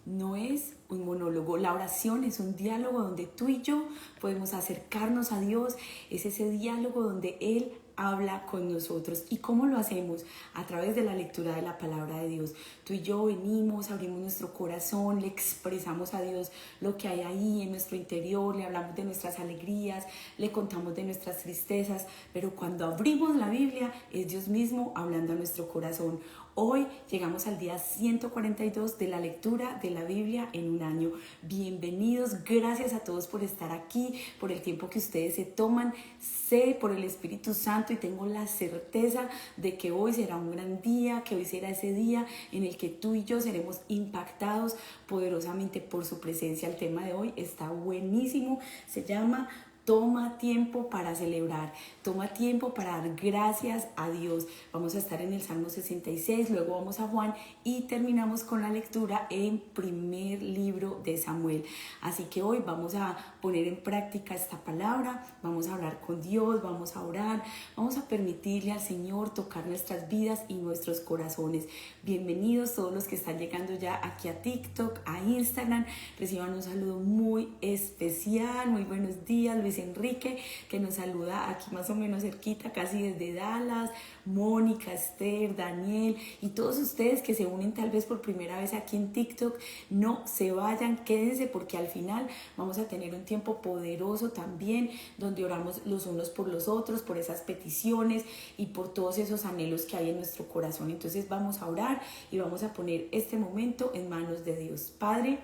no es un monólogo. La oración es un diálogo donde tú y yo podemos acercarnos a Dios. Es ese diálogo donde Él habla con nosotros. ¿Y cómo lo hacemos? A través de la lectura de la palabra de Dios. Tú y yo venimos, abrimos nuestro corazón, le expresamos a Dios lo que hay ahí en nuestro interior, le hablamos de nuestras alegrías, le contamos de nuestras tristezas, pero cuando abrimos la Biblia es Dios mismo hablando a nuestro corazón. Hoy llegamos al día 142 de la lectura de la Biblia en un año. Bienvenidos, gracias a todos por estar aquí, por el tiempo que ustedes se toman. Sé por el Espíritu Santo y tengo la certeza de que hoy será un gran día, que hoy será ese día en el que tú y yo seremos impactados poderosamente por su presencia. El tema de hoy está buenísimo, se llama Toma tiempo para celebrar, toma tiempo para dar gracias a Dios. Vamos a estar en el Salmo 66, luego vamos a Juan y terminamos con la lectura en primer libro de Samuel. Así que hoy vamos a poner en práctica esta palabra, vamos a hablar con Dios, vamos a orar, vamos a permitirle al Señor tocar nuestras vidas y nuestros corazones. Bienvenidos todos los que están llegando ya aquí a TikTok, a Instagram. Reciban un saludo muy especial, muy buenos días, Luis Enrique, que nos saluda aquí más o menos cerquita, casi desde Dallas, Mónica, Esther, Daniel y todos ustedes que se unen tal vez por primera vez aquí en TikTok. No se vayan, quédense porque al final vamos a tener un tiempo poderoso también donde oramos los unos por los otros, por esas peticiones y por todos esos anhelos que hay en nuestro corazón. Entonces vamos a orar y vamos a poner este momento en manos de Dios. Padre,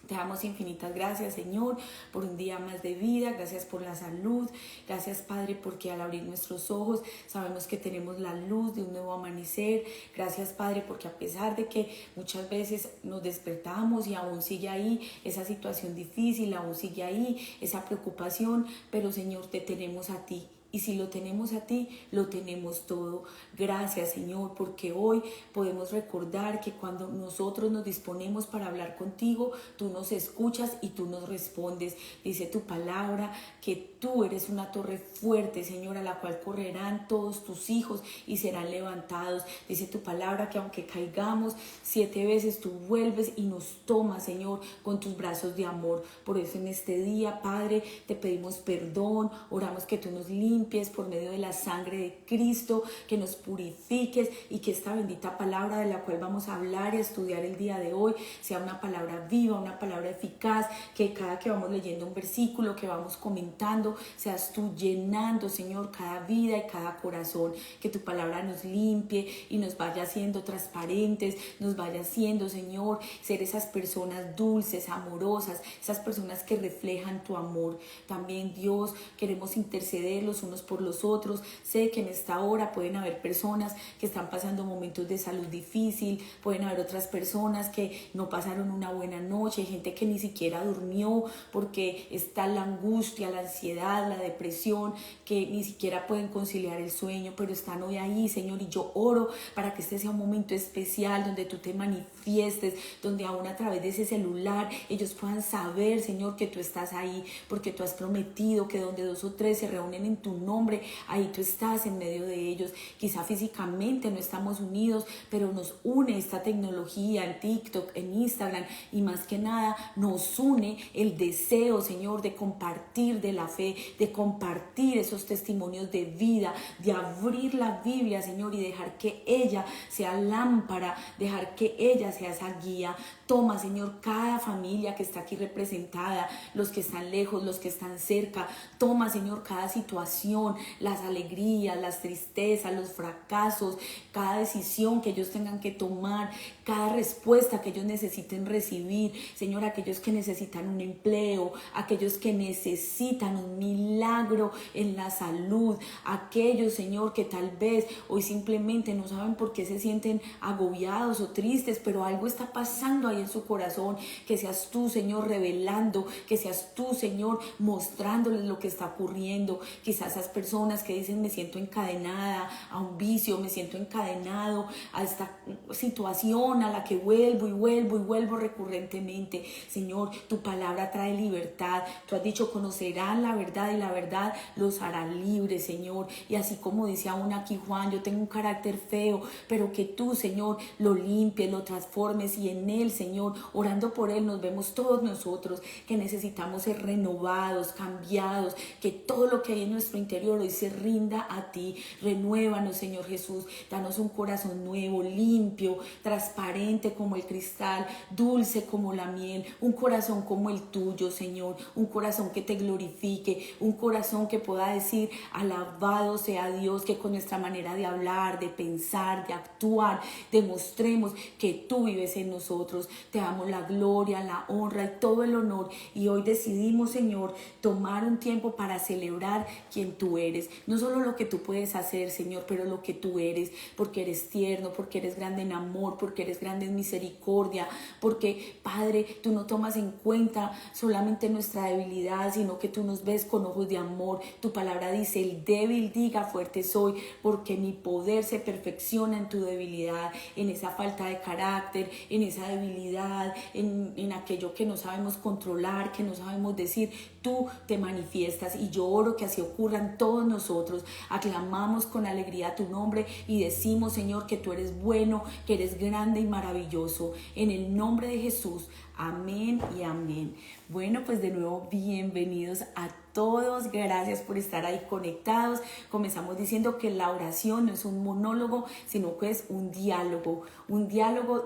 te damos infinitas gracias, Señor, por un día más de vida. Gracias por la salud. Gracias, Padre, porque al abrir nuestros ojos sabemos que tenemos la luz de un nuevo amanecer. Gracias, Padre, porque a pesar de que muchas veces nos despertamos y aún sigue ahí esa situación difícil, aún sigue ahí esa preocupación, pero, Señor, te tenemos a ti. Y si lo tenemos a ti, lo tenemos todo. Gracias, Señor, porque hoy podemos recordar que cuando nosotros nos disponemos para hablar contigo, tú nos escuchas y tú nos respondes. Dice tu palabra que tú eres una torre fuerte, Señor, a la cual correrán todos tus hijos y serán levantados. Dice tu palabra que aunque caigamos 7 veces, tú vuelves y nos tomas, Señor, con tus brazos de amor. Por eso en este día, Padre, te pedimos perdón, oramos que tú nos limpies por medio de la sangre de Cristo, que nos purifiques y que esta bendita palabra de la cual vamos a hablar y a estudiar el día de hoy sea una palabra viva, una palabra eficaz, que cada que vamos leyendo un versículo, que vamos comentando, seas tú llenando, Señor, cada vida y cada corazón, que tu palabra nos limpie y nos vaya haciendo transparentes, nos vaya haciendo, Señor, ser esas personas dulces, amorosas, esas personas que reflejan tu amor. También, Dios, queremos interceder los unos por los otros. Sé que en esta hora pueden haber personas que están pasando momentos de salud difícil, pueden haber otras personas que no pasaron una buena noche, hay gente que ni siquiera durmió porque está la angustia, la ansiedad, la depresión, que ni siquiera pueden conciliar el sueño, pero están hoy ahí, Señor, y yo oro para que este sea un momento especial donde tú te manifiestes, donde aún a través de ese celular ellos puedan saber, Señor, que tú estás ahí, porque tú has prometido que donde 2 o 3 se reúnen en tu nombre, ahí tú estás en medio de ellos. Quizá físicamente no estamos unidos, pero nos une esta tecnología en TikTok, en Instagram, y más que nada nos une el deseo, Señor, de compartir de la fe, de compartir esos testimonios de vida, de abrir la Biblia, Señor, y dejar que ella sea lámpara, dejar que ella sea esa guía. Toma, Señor, cada familia que está aquí representada, los que están lejos, los que están cerca. Toma, Señor, cada situación, las alegrías, las tristezas, los fracasos, cada decisión que ellos tengan que tomar, cada respuesta que ellos necesiten recibir. Señor, aquellos que necesitan un empleo, aquellos que necesitan un milagro en la salud, aquellos, Señor, que tal vez hoy simplemente no saben por qué se sienten agobiados o tristes, pero algo está pasando ahí en su corazón. Que seas tú, Señor, revelando, que seas tú, Señor, mostrándoles lo que está ocurriendo. Quizás esas personas que dicen me siento encadenada a un vicio, me siento encadenado a esta situación a la que vuelvo y vuelvo y vuelvo recurrentemente. Señor, tu palabra trae libertad. Tú has dicho, conocerán la verdad y la verdad los hará libres, Señor. Y así como dice aún aquí Juan, yo tengo un carácter feo, pero que tú, Señor, lo limpies, lo transformes, y en él, Señor, orando por él, nos vemos todos nosotros que necesitamos ser renovados, cambiados, que todo lo que hay en nuestro interior hoy se rinda a ti. Renuévanos, Señor Jesús, danos un corazón nuevo, limpio, transparente como el cristal, dulce como la miel, un corazón como el tuyo, Señor, un corazón que te glorifique, un corazón que pueda decir, alabado sea Dios, que con nuestra manera de hablar, de pensar, de actuar, demostremos que tú vives en nosotros. Te damos la gloria, la honra y todo el honor, y hoy decidimos, Señor, tomar un tiempo para celebrar quien tú eres, no solo lo que tú puedes hacer, Señor, pero lo que tú eres, porque eres tierno, porque eres grande en amor, porque eres grande en misericordia, porque, Padre, tú no tomas en cuenta solamente nuestra debilidad, sino que tú nos ves con ojos de amor. Tu palabra dice, el débil diga fuerte soy, porque mi poder se perfecciona en tu debilidad, en esa falta de carácter, en esa debilidad, en aquello que no sabemos controlar, que no sabemos decir. Tú te manifiestas, y yo oro que así ocurran todos nosotros. Aclamamos con alegría tu nombre y decimos, Señor, que tú eres bueno, que eres grande y maravilloso. En el nombre de Jesús, amén y amén. Bueno, pues de nuevo, bienvenidos a todos. Gracias por estar ahí conectados. Comenzamos diciendo que la oración no es un monólogo, sino que es un diálogo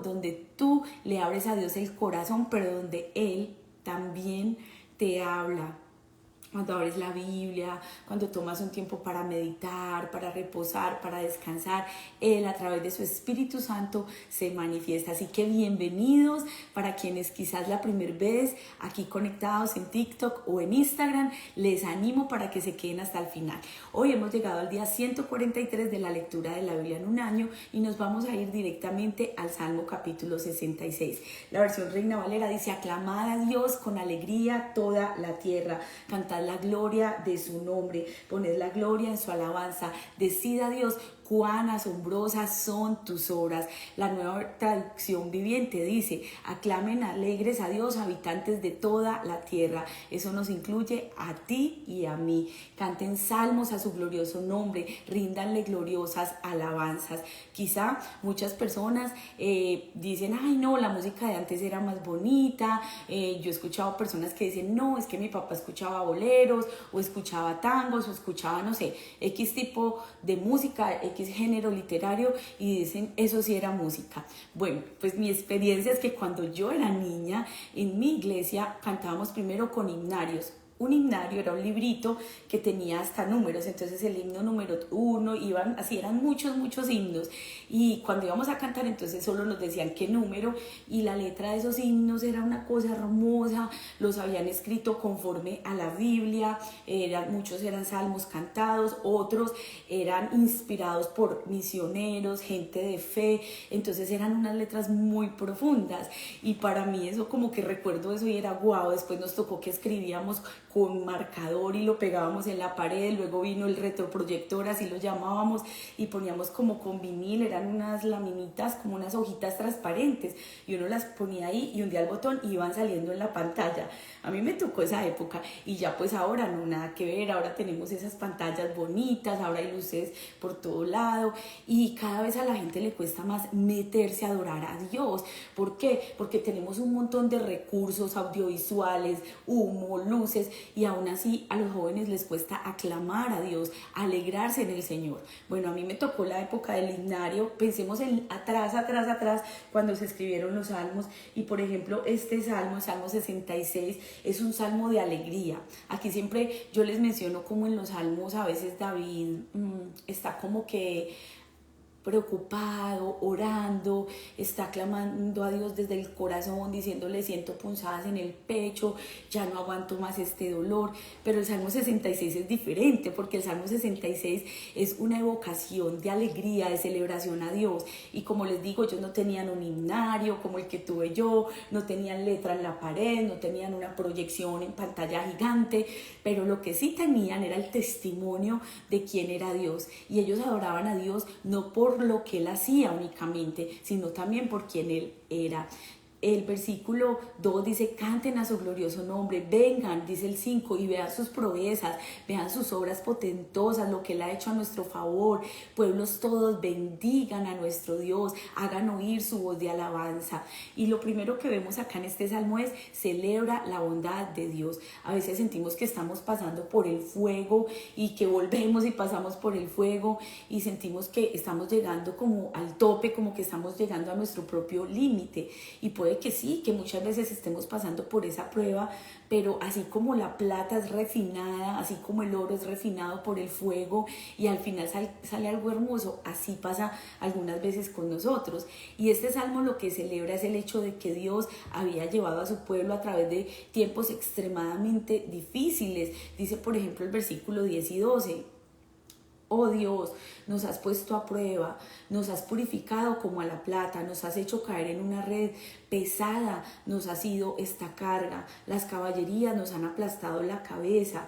donde tú le abres a Dios el corazón, pero donde Él también te habla. Cuando abres la Biblia, cuando tomas un tiempo para meditar, para reposar, para descansar, Él a través de su Espíritu Santo se manifiesta. Así que bienvenidos para quienes quizás la primera vez aquí conectados en TikTok o en Instagram, les animo para que se queden hasta el final. Hoy hemos llegado al día 143 de la lectura de la Biblia en un año, y nos vamos a ir directamente al Salmo capítulo 66. La versión Reina Valera dice: aclamad a Dios con alegría toda la tierra, cantad la gloria de su nombre, poned la gloria en su alabanza, decid a Dios cuán asombrosas son tus obras. La Nueva Traducción Viviente dice: aclamen alegres a Dios, habitantes de toda la tierra. Eso nos incluye a ti y a mí. Canten salmos a su glorioso nombre, ríndanle gloriosas alabanzas. Quizá muchas personas dicen: ay no, la música de antes era más bonita. Yo he escuchado personas que dicen: no, es que mi papá escuchaba boleros, o escuchaba tangos, o escuchaba, no sé, X tipo de música, X género literario, y dicen, eso sí era música. Bueno, pues mi experiencia es que cuando yo era niña, en mi iglesia cantábamos primero con himnarios. Un himnario era un librito que tenía hasta números, entonces el himno número 1, iban así, eran muchos himnos, y cuando íbamos a cantar entonces solo nos decían qué número, y la letra de esos himnos era una cosa hermosa, los habían escrito conforme a la Biblia, muchos eran salmos cantados, otros eran inspirados por misioneros, gente de fe, entonces eran unas letras muy profundas, y para mí eso, como que recuerdo eso y era guau. Después nos tocó que escribíamos con marcador y lo pegábamos en la pared, luego vino el retroproyector, así lo llamábamos, y poníamos como con vinil, eran unas laminitas, como unas hojitas transparentes, y uno las ponía ahí y hundía el botón y iban saliendo en la pantalla. A mí me tocó esa época, y ya pues ahora no, nada que ver, ahora tenemos esas pantallas bonitas, ahora hay luces por todo lado, y cada vez a la gente le cuesta más meterse a adorar a Dios. ¿Por qué? Porque tenemos un montón de recursos audiovisuales, humo, luces, y aún así a los jóvenes les cuesta aclamar a Dios, alegrarse en el Señor. Bueno, a mí me tocó la época del himnario. Pensemos en atrás, cuando se escribieron los salmos, y por ejemplo este salmo, Salmo 66, es un salmo de alegría. Aquí siempre yo les menciono como en los salmos a veces David está como que preocupado, orando, está clamando a Dios desde el corazón, diciéndole siento punzadas en el pecho, ya no aguanto más este dolor. Pero el Salmo 66 es diferente, porque el Salmo 66 es una evocación de alegría, de celebración a Dios. Y como les digo, ellos no tenían un himnario como el que tuve yo, no tenían letra en la pared, no tenían una proyección en pantalla gigante, pero lo que sí tenían era el testimonio de quién era Dios. Y ellos adoraban a Dios no por lo que él hacía únicamente, sino también por quien él era. El versículo 2 dice, canten a su glorioso nombre, vengan, dice el 5, y vean sus proezas, vean sus obras potentosas, lo que él ha hecho a nuestro favor. Pueblos todos, bendigan a nuestro Dios, hagan oír su voz de alabanza. Y lo primero que vemos acá en este salmo es, celebra la bondad de Dios. A veces sentimos que estamos pasando por el fuego y que volvemos y pasamos por el fuego y sentimos que estamos llegando como al tope, como que estamos llegando a nuestro propio límite. Y puede que sí, que muchas veces estemos pasando por esa prueba, pero así como la plata es refinada, así como el oro es refinado por el fuego y al final sale algo hermoso, así pasa algunas veces con nosotros. Y este salmo lo que celebra es el hecho de que Dios había llevado a su pueblo a través de tiempos extremadamente difíciles. Dice, por ejemplo, el versículo 10 y 12. Oh Dios, nos has puesto a prueba, nos has purificado como a la plata, nos has hecho caer en una red pesada, nos ha sido esta carga, las caballerías nos han aplastado la cabeza.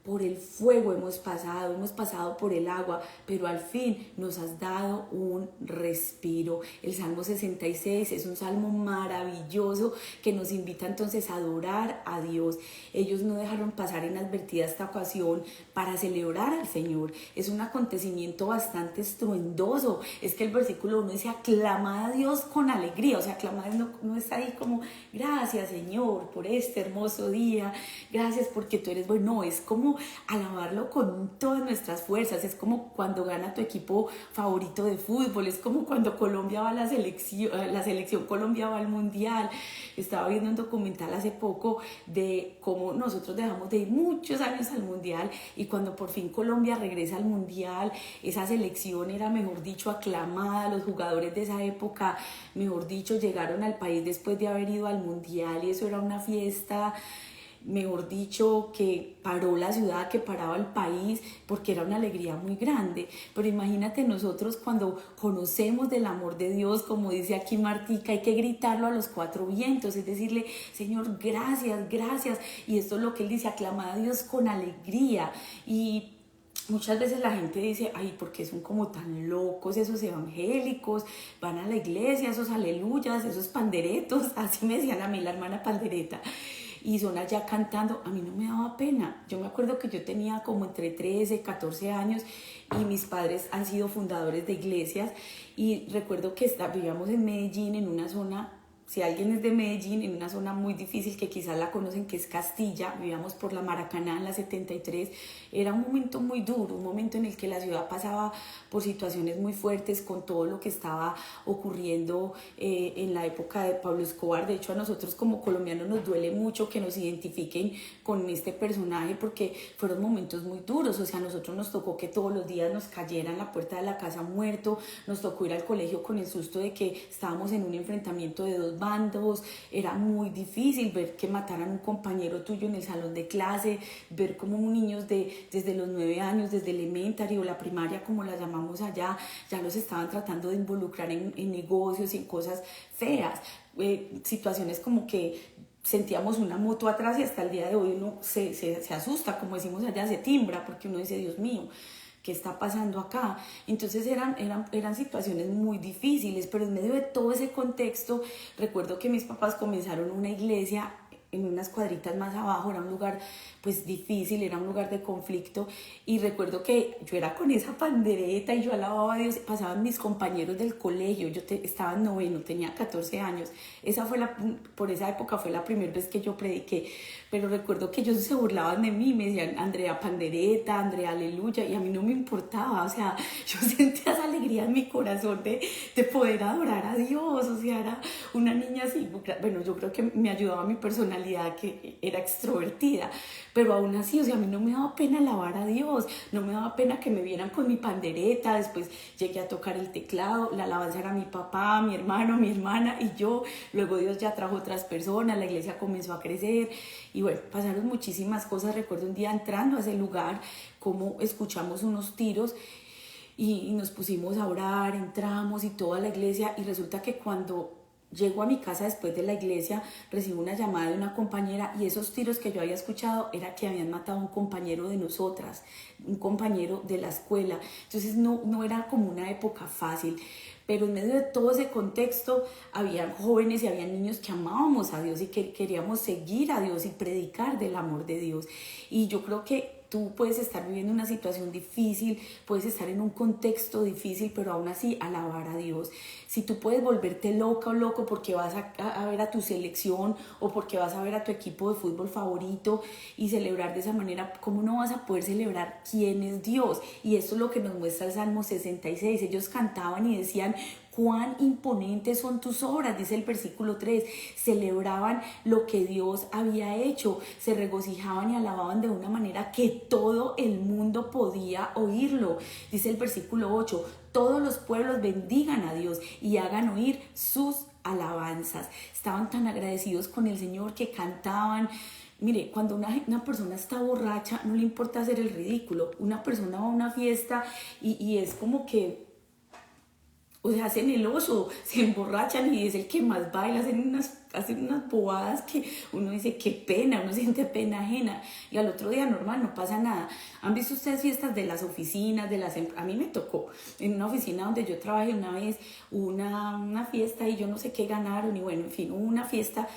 Por el fuego hemos pasado por el agua, pero al fin nos has dado un respiro. El Salmo 66 es un salmo maravilloso que nos invita entonces a adorar a Dios. Ellos no dejaron pasar inadvertida esta ocasión para celebrar al Señor. Es un acontecimiento bastante estruendoso. Es que el versículo 1 dice, aclamad a Dios con alegría. O sea, aclamad no está ahí como, gracias Señor por este hermoso día, gracias porque tú eres bueno. No, es como alabarlo con todas nuestras fuerzas. Es como cuando gana tu equipo favorito de fútbol, es como cuando Colombia va a la selección Colombia va al mundial. Estaba viendo un documental hace poco de cómo nosotros dejamos de ir muchos años al mundial y cuando por fin Colombia regresa al mundial, esa selección era, mejor dicho, aclamada. Los jugadores de esa época, mejor dicho, llegaron al país después de haber ido al mundial y eso era una fiesta, mejor dicho, que paró la ciudad, que paraba el país, porque era una alegría muy grande. Pero imagínate nosotros cuando conocemos del amor de Dios, como dice aquí Martica, hay que gritarlo a los cuatro vientos, es decirle, Señor, gracias, gracias. Y esto es lo que él dice, aclamar a Dios con alegría. Y muchas veces la gente dice, ay, ¿por qué son como tan locos esos evangélicos? Van a la iglesia, esos aleluyas, esos panderetos, así me decían a mí la hermana pandereta, y son allá cantando. A mí no me daba pena. Yo me acuerdo que yo tenía como entre 13, 14 años y mis padres han sido fundadores de iglesias y recuerdo que vivíamos en Medellín, en una zona, si alguien es de Medellín, en una zona muy difícil que quizás la conocen, que es Castilla, vivíamos por la Maracaná en la 73, era un momento muy duro, un momento en el que la ciudad pasaba por situaciones muy fuertes con todo lo que estaba ocurriendo en la época de Pablo Escobar. De hecho, a nosotros como colombianos nos duele mucho que nos identifiquen con este personaje porque fueron momentos muy duros. O sea, a nosotros nos tocó que todos los días nos cayera en la puerta de la casa muerto, nos tocó ir al colegio con el susto de que estábamos en un enfrentamiento de dos bandos. Era muy difícil ver que mataran a un compañero tuyo en el salón de clase, ver cómo niños desde los 9 años, desde elementary o la primaria como la llamamos allá, ya los estaban tratando de involucrar en negocios y en cosas feas. Situaciones como que sentíamos una moto atrás y hasta el día de hoy uno se asusta, como decimos allá, se timbra porque uno dice, Dios mío, ¿qué está pasando acá? Entonces eran situaciones muy difíciles, pero en medio de todo ese contexto, recuerdo que mis papás comenzaron una iglesia en unas cuadritas más abajo. Era un lugar pues difícil, era un lugar de conflicto, y recuerdo que yo era con esa pandereta y yo alababa a Dios. Pasaban mis compañeros del colegio, estaba en noveno, tenía 14 años, por esa época fue la primera vez que yo prediqué, pero recuerdo que ellos se burlaban de mí, me decían Andrea pandereta, Andrea aleluya, y a mí no me importaba. O sea, yo sentía esa alegría en mi corazón de poder adorar a Dios. O sea, era una niña así, bueno, yo creo que me ayudaba mi personalidad, que era extrovertida, pero aún así, o sea, a mí no me daba pena alabar a Dios, no me daba pena que me vieran con mi pandereta. Después llegué a tocar el teclado, la alabanza era mi papá, mi hermano, mi hermana y yo. Luego Dios ya trajo otras personas, la iglesia comenzó a crecer y bueno, pasaron muchísimas cosas. Recuerdo un día entrando a ese lugar, como escuchamos unos tiros y nos pusimos a orar, entramos y toda la iglesia, y resulta que cuando llego a mi casa después de la iglesia, recibo una llamada de una compañera, y esos tiros que yo había escuchado era que habían matado a un compañero de nosotras, un compañero de la escuela. Entonces no era como una época fácil, pero en medio de todo ese contexto había jóvenes y había niños que amábamos a Dios y que queríamos seguir a Dios y predicar del amor de Dios. Y yo creo que tú puedes estar viviendo una situación difícil, puedes estar en un contexto difícil, pero aún así alabar a Dios. Si tú puedes volverte loca o loco porque vas a ver a tu selección o porque vas a ver a tu equipo de fútbol favorito y celebrar de esa manera, ¿cómo no vas a poder celebrar quién es Dios? Y esto es lo que nos muestra el Salmo 66. Ellos cantaban y decían: cuán imponentes son tus obras, dice el versículo 3. Celebraban lo que Dios había hecho, se regocijaban y alababan de una manera que todo el mundo podía oírlo. Dice el versículo 8, todos los pueblos bendigan a Dios y hagan oír sus alabanzas. Estaban tan agradecidos con el Señor que cantaban. Mire, cuando una persona está borracha, no le importa hacer el ridículo. Una persona va a una fiesta y es como que, o sea, hacen el oso, se emborrachan y es el que más baila, hacen unas bobadas que uno dice qué pena, uno siente pena ajena, y al otro día normal, no pasa nada. ¿Han visto ustedes fiestas de las oficinas, a mí me tocó en una oficina donde yo trabajé una vez, una fiesta y yo no sé qué ganaron, y bueno, en fin, hubo una fiesta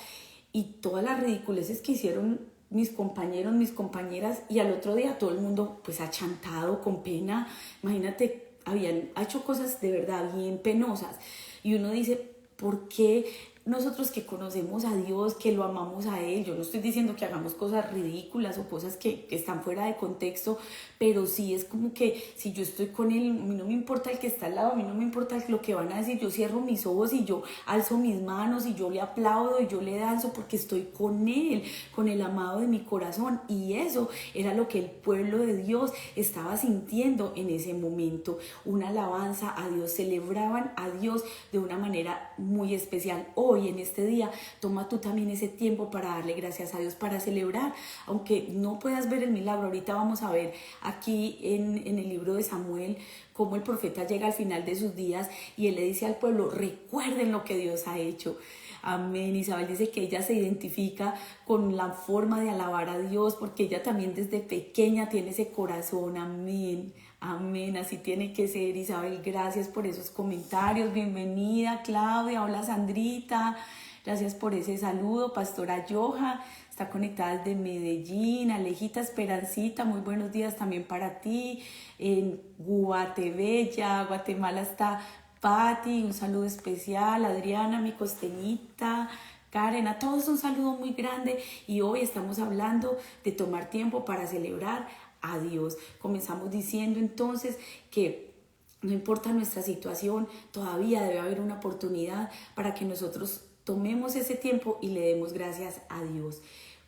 y todas las ridiculeces que hicieron mis compañeros, mis compañeras, y al otro día todo el mundo pues achantado, con pena. Imagínate, habían hecho cosas de verdad bien penosas y uno dice, ¿por qué nosotros que conocemos a Dios, que lo amamos a Él? Yo no estoy diciendo que hagamos cosas ridículas o cosas que están fuera de contexto, pero sí es como que si yo estoy con Él, a mí no me importa el que está al lado, a mí no me importa lo que van a decir. Yo cierro mis ojos y yo alzo mis manos y yo le aplaudo y yo le danzo porque estoy con Él, con el amado de mi corazón. Y eso era lo que el pueblo de Dios estaba sintiendo en ese momento, una alabanza a Dios. Celebraban a Dios de una manera muy especial. Hoy, en este día, toma tú también ese tiempo para darle gracias a Dios, para celebrar, aunque no puedas ver el milagro. Ahorita vamos a ver aquí en el libro de Samuel cómo el profeta llega al final de sus días y él le dice al pueblo: recuerden lo que Dios ha hecho. Amén. Isabel dice que ella se identifica con la forma de alabar a Dios porque ella también desde pequeña tiene ese corazón. Amén. Amén, así tiene que ser. Isabel, gracias por esos comentarios. Bienvenida, Claudia. Hola, Sandrita. Gracias por ese saludo. Pastora Yoja está conectada desde Medellín. Alejita, Esperancita, muy buenos días también para ti. En Guatebella, Guatemala, está Patti, un saludo especial. Adriana, mi costeñita. Karen, a todos un saludo muy grande, y hoy estamos hablando de tomar tiempo para celebrar a Dios. Comenzamos diciendo entonces que no importa nuestra situación, todavía debe haber una oportunidad para que nosotros tomemos ese tiempo y le demos gracias a Dios.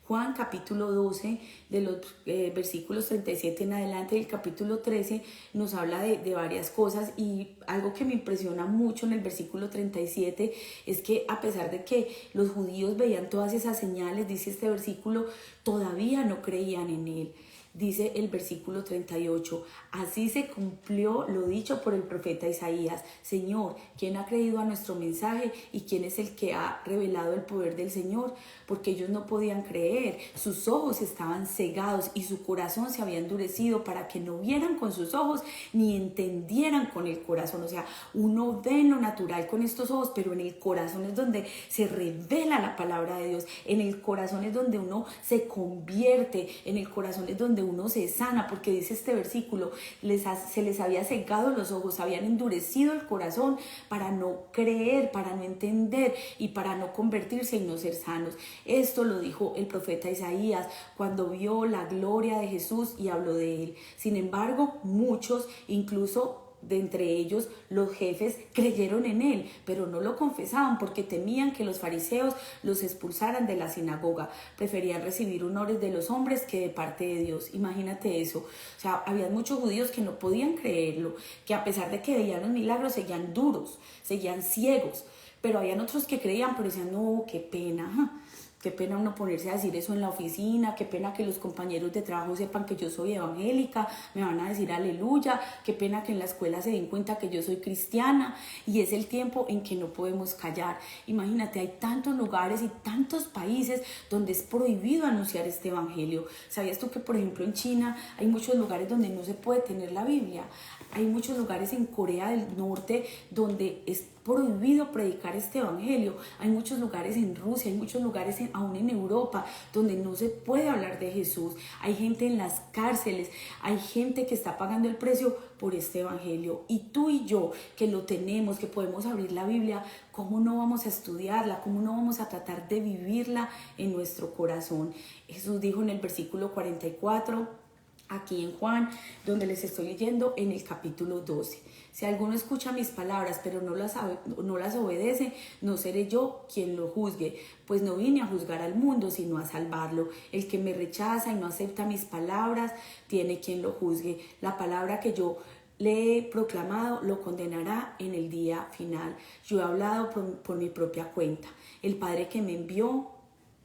Juan capítulo 12, de los versículos 37 en adelante, del capítulo 13, nos habla de varias cosas, y algo que me impresiona mucho en el versículo 37 es que a pesar de que los judíos veían todas esas señales, dice este versículo, todavía no creían en Él. Dice el versículo 38, así se cumplió lo dicho por el profeta Isaías. Señor, ¿quién ha creído a nuestro mensaje y quién es el que ha revelado el poder del Señor? Porque ellos no podían creer, sus ojos estaban cegados y su corazón se había endurecido para que no vieran con sus ojos ni entendieran con el corazón. O sea, uno ve en lo natural con estos ojos, pero en el corazón es donde se revela la palabra de Dios. En el corazón es donde uno se convierte, en el corazón es donde uno se sana, porque dice este versículo, se les había cegado los ojos, habían endurecido el corazón para no creer, para no entender y para no convertirse y no ser sanos. Esto lo dijo el profeta Isaías cuando vio la gloria de Jesús y habló de él. Sin embargo, muchos, incluso de entre ellos, los jefes, creyeron en él, pero no lo confesaban porque temían que los fariseos los expulsaran de la sinagoga. Preferían recibir honores de los hombres que de parte de Dios. Imagínate eso. O sea, había muchos judíos que no podían creerlo, que a pesar de que veían los milagros, seguían duros, seguían ciegos. Pero habían otros que creían, pero decían, no, qué pena. Qué pena uno ponerse a decir eso en la oficina, qué pena que los compañeros de trabajo sepan que yo soy evangélica, me van a decir aleluya, qué pena que en la escuela se den cuenta que yo soy cristiana. Y es el tiempo en que no podemos callar. Imagínate, hay tantos lugares y tantos países donde es prohibido anunciar este evangelio. ¿Sabías tú que, por ejemplo, en China hay muchos lugares donde no se puede tener la Biblia? Hay muchos lugares en Corea del Norte donde es prohibido predicar este evangelio. Hay muchos lugares en Rusia, hay muchos lugares aún en Europa donde no se puede hablar de Jesús. Hay gente en las cárceles, hay gente que está pagando el precio por este evangelio. Y tú y yo, que lo tenemos, que podemos abrir la Biblia, ¿cómo no vamos a estudiarla? ¿Cómo no vamos a tratar de vivirla en nuestro corazón? Jesús dijo en el versículo 44, aquí en Juan, donde les estoy leyendo en el capítulo 12. Si alguno escucha mis palabras, pero no las obedece, no seré yo quien lo juzgue, pues no vine a juzgar al mundo, sino a salvarlo. El que me rechaza y no acepta mis palabras, tiene quien lo juzgue. La palabra que yo le he proclamado lo condenará en el día final. Yo he hablado por mi propia cuenta. El Padre que me envió,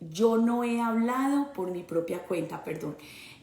yo no he hablado por mi propia cuenta, perdón.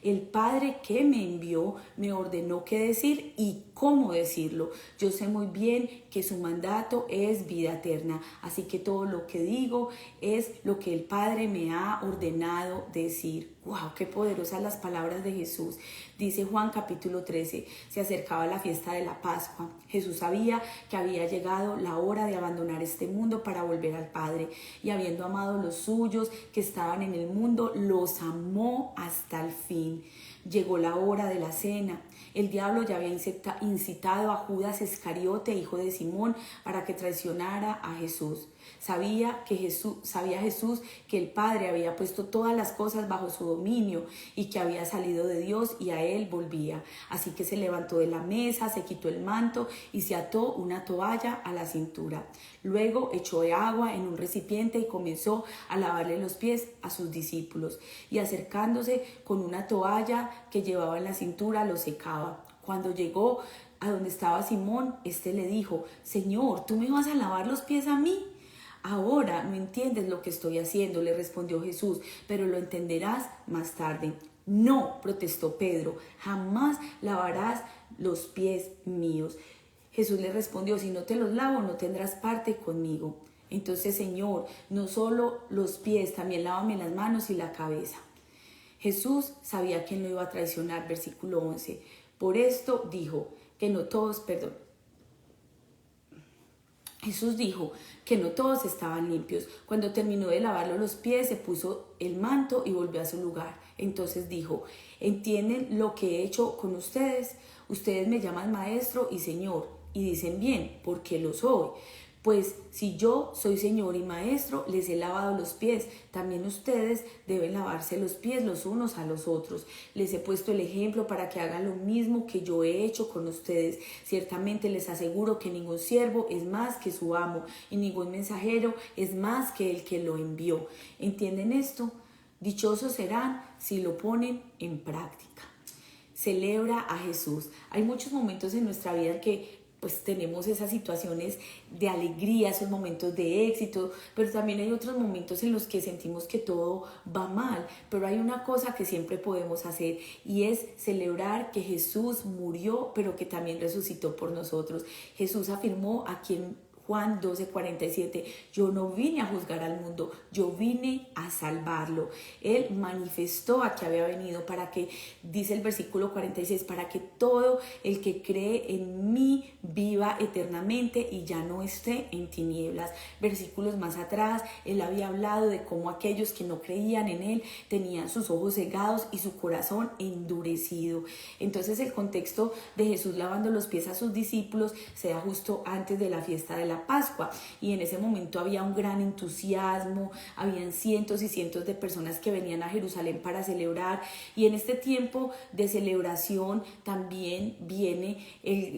El Padre que me envió me ordenó qué decir y cómo decirlo. Yo sé muy bien que su mandato es vida eterna, así que todo lo que digo es lo que el Padre me ha ordenado decir. ¡Wow! ¡Qué poderosas las palabras de Jesús! Dice Juan capítulo 13, se acercaba la fiesta de la Pascua. Jesús sabía que había llegado la hora de abandonar este mundo para volver al Padre. Y habiendo amado a los suyos que estaban en el mundo, los amó hasta el fin. Llegó la hora de la cena. El diablo ya había incitado a Judas Iscariote, hijo de Simón, para que traicionara a Jesús. Sabía Jesús que el Padre había puesto todas las cosas bajo su dominio y que había salido de Dios y a él volvía. Así que se levantó de la mesa, se quitó el manto y se ató una toalla a la cintura. Luego echó agua en un recipiente y comenzó a lavarle los pies a sus discípulos. Y acercándose con una toalla que llevaba en la cintura, lo secaba. Cuando llegó a donde estaba Simón, éste le dijo: Señor, ¿tú me vas a lavar los pies a mí? Ahora no entiendes lo que estoy haciendo, le respondió Jesús, pero lo entenderás más tarde. No, protestó Pedro, jamás lavarás los pies míos. Jesús le respondió: si no te los lavo, no tendrás parte conmigo. Entonces, Señor, no solo los pies, también lávame las manos y la cabeza. Jesús sabía que él no iba a traicionar, versículo 11. Por esto dijo que no todos, Jesús dijo que no todos estaban limpios. Cuando terminó de lavarle los pies, se puso el manto y volvió a su lugar. Entonces dijo: ¿entienden lo que he hecho con ustedes? Ustedes me llaman maestro y señor, y dicen bien, porque lo soy. Pues si yo soy Señor y Maestro, les he lavado los pies, también ustedes deben lavarse los pies los unos a los otros. Les he puesto el ejemplo para que hagan lo mismo que yo he hecho con ustedes. Ciertamente les aseguro que ningún siervo es más que su amo y ningún mensajero es más que el que lo envió. ¿Entienden esto? Dichosos serán si lo ponen en práctica. Celebra a Jesús. Hay muchos momentos en nuestra vida que pues tenemos esas situaciones de alegría, esos momentos de éxito, pero también hay otros momentos en los que sentimos que todo va mal. Pero hay una cosa que siempre podemos hacer y es celebrar que Jesús murió, pero que también resucitó por nosotros. Jesús afirmó aquí en Juan 12:47, yo no vine a juzgar al mundo, yo vine a salvarlo. Él manifestó a que había venido para que, dice el versículo 46, para que todo el que cree en mí viva eternamente y ya no esté en tinieblas. Versículos más atrás, él había hablado de cómo aquellos que no creían en él tenían sus ojos cegados y su corazón endurecido. Entonces el contexto de Jesús lavando los pies a sus discípulos se da justo antes de la fiesta de la la Pascua, y en ese momento había un gran entusiasmo, habían cientos y cientos de personas que venían a Jerusalén para celebrar, y en este tiempo de celebración también viene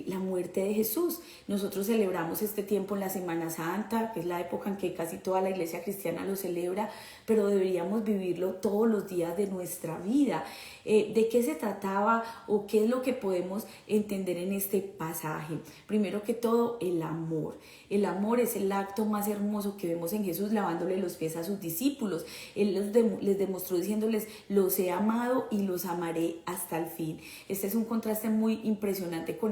la muerte de Jesús. Nosotros celebramos este tiempo en la Semana Santa, que es la época en que casi toda la iglesia cristiana lo celebra, pero deberíamos vivirlo todos los días de nuestra vida. ¿De qué se trataba o qué es lo que podemos entender en este pasaje? Primero que todo, el amor. El amor es el acto más hermoso que vemos en Jesús lavándole los pies a sus discípulos. Él les demostró diciéndoles: los he amado y los amaré hasta el fin. Este es un contraste muy impresionante con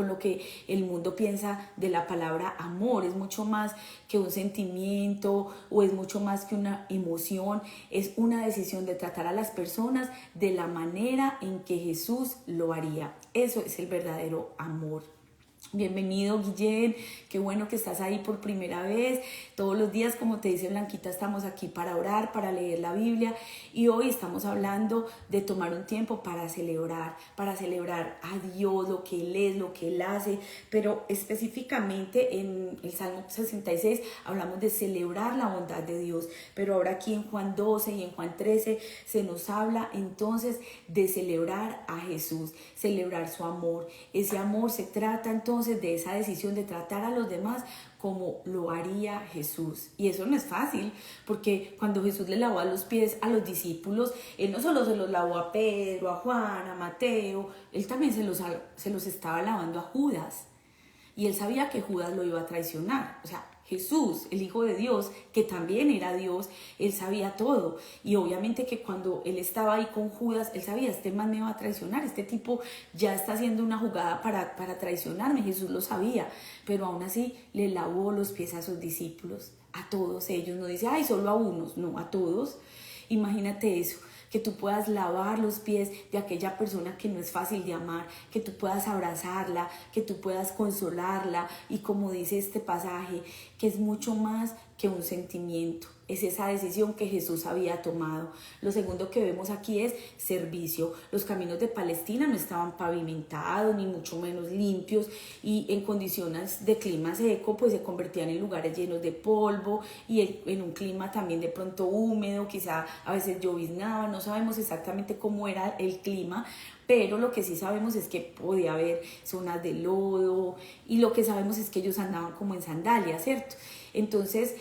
lo que el mundo piensa de la palabra amor. Es mucho más que un sentimiento o es mucho más que una emoción. Es una decisión de tratar a las personas de la manera en que Jesús lo haría. Eso es el verdadero amor. Bienvenido, Guillén, qué bueno que estás ahí por primera vez. Todos los días, como te dice Blanquita, estamos aquí para orar, para leer la Biblia, y hoy estamos hablando de tomar un tiempo para celebrar a Dios, lo que Él es, lo que Él hace, pero específicamente en el Salmo 66 hablamos de celebrar la bondad de Dios, pero ahora aquí en Juan 12 y en Juan 13 se nos habla entonces de celebrar a Jesús, celebrar su amor. Ese amor se trata entonces de esa decisión de tratar a los demás como lo haría Jesús. Y eso no es fácil, porque cuando Jesús le lavó los pies a los discípulos, Él no solo se los lavó a Pedro, a Juan, a Mateo, Él también se los estaba lavando a Judas. Y Él sabía que Judas lo iba a traicionar. O sea, Jesús, el Hijo de Dios, que también era Dios, Él sabía todo. Y obviamente que cuando Él estaba ahí con Judas, Él sabía: este man me va a traicionar, este tipo ya está haciendo una jugada para traicionarme. Jesús lo sabía, pero aún así le lavó los pies a sus discípulos, a todos ellos. No dice: ay, solo a unos, no, a todos. Imagínate eso, que tú puedas lavar los pies de aquella persona que no es fácil de amar, que tú puedas abrazarla, que tú puedas consolarla, y como dice este pasaje, que es mucho más que un sentimiento, es esa decisión que Jesús había tomado. Lo segundo que vemos aquí es servicio. Los caminos de Palestina no estaban pavimentados, ni mucho menos limpios, y en condiciones de clima seco, pues se convertían en lugares llenos de polvo, y en un clima también de pronto húmedo, quizá a veces lloviznaba, no sabemos exactamente cómo era el clima, pero lo que sí sabemos es que podía haber zonas de lodo, y lo que sabemos es que ellos andaban como en sandalias, ¿cierto? Entonces,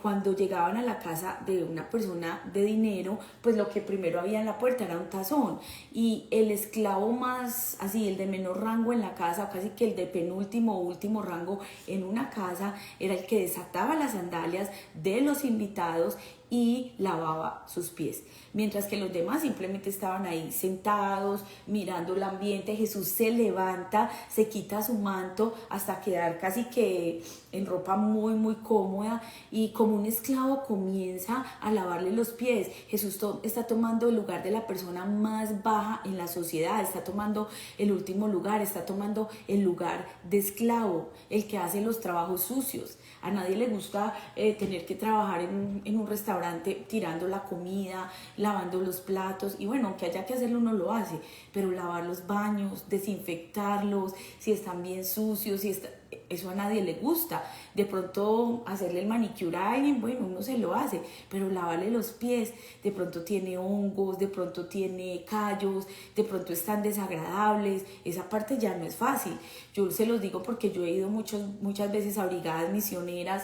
cuando llegaban a la casa de una persona de dinero, pues lo que primero había en la puerta era un tazón, y el esclavo más, así, el de menor rango en la casa, casi que el de penúltimo o último rango en una casa, era el que desataba las sandalias de los invitados y lavaba sus pies, mientras que los demás simplemente estaban ahí sentados mirando el ambiente. Jesús se levanta, se quita su manto hasta quedar casi que en ropa muy muy cómoda, y como un esclavo comienza a lavarle los pies. Jesús está tomando el lugar de la persona más baja en la sociedad, está tomando el último lugar, está tomando el lugar de esclavo, el que hace los trabajos sucios. A nadie le gusta tener que trabajar en un restaurante tirando la comida, lavando los platos, y bueno, aunque haya que hacerlo uno lo hace, pero lavar los baños, desinfectarlos, si están bien sucios, eso a nadie le gusta. De pronto hacerle el manicure a alguien, bueno, uno se lo hace, pero lavarle los pies, de pronto tiene hongos, de pronto tiene callos, de pronto están desagradables. Esa parte ya no es fácil. Yo se los digo porque yo he ido muchas veces a brigadas misioneras.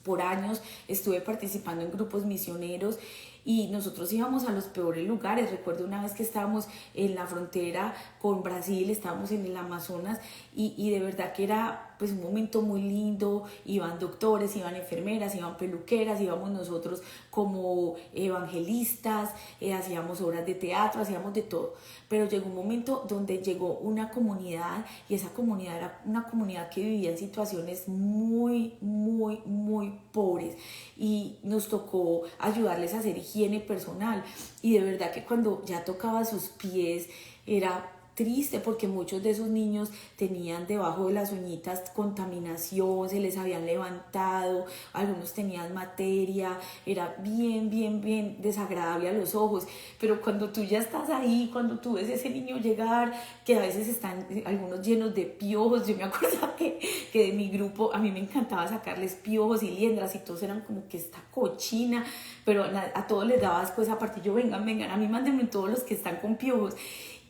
Por años estuve participando en grupos misioneros, y nosotros íbamos a los peores lugares. Recuerdo una vez que estábamos en la frontera con Brasil, estábamos en el Amazonas, y de verdad que era pues un momento muy lindo. Iban doctores, iban enfermeras, iban peluqueras, íbamos nosotros como evangelistas, hacíamos obras de teatro, hacíamos de todo. Pero llegó un momento donde llegó una comunidad, y esa comunidad era una comunidad que vivía en situaciones muy, muy, muy pobres, y nos tocó ayudarles a hacer higiene personal, y de verdad que cuando ya tocaba sus pies era triste porque muchos de esos niños tenían debajo de las uñitas contaminación, se les habían levantado, algunos tenían materia, era bien desagradable a los ojos. Pero cuando tú ya estás ahí, cuando tú ves ese niño llegar, que a veces están algunos llenos de piojos, yo me acuerdo que de mi grupo a mí me encantaba sacarles piojos y liendras y todos eran como que esta cochina, pero a todos les daba asco esa parte. Yo, vengan, a mí mándenme todos los que están con piojos.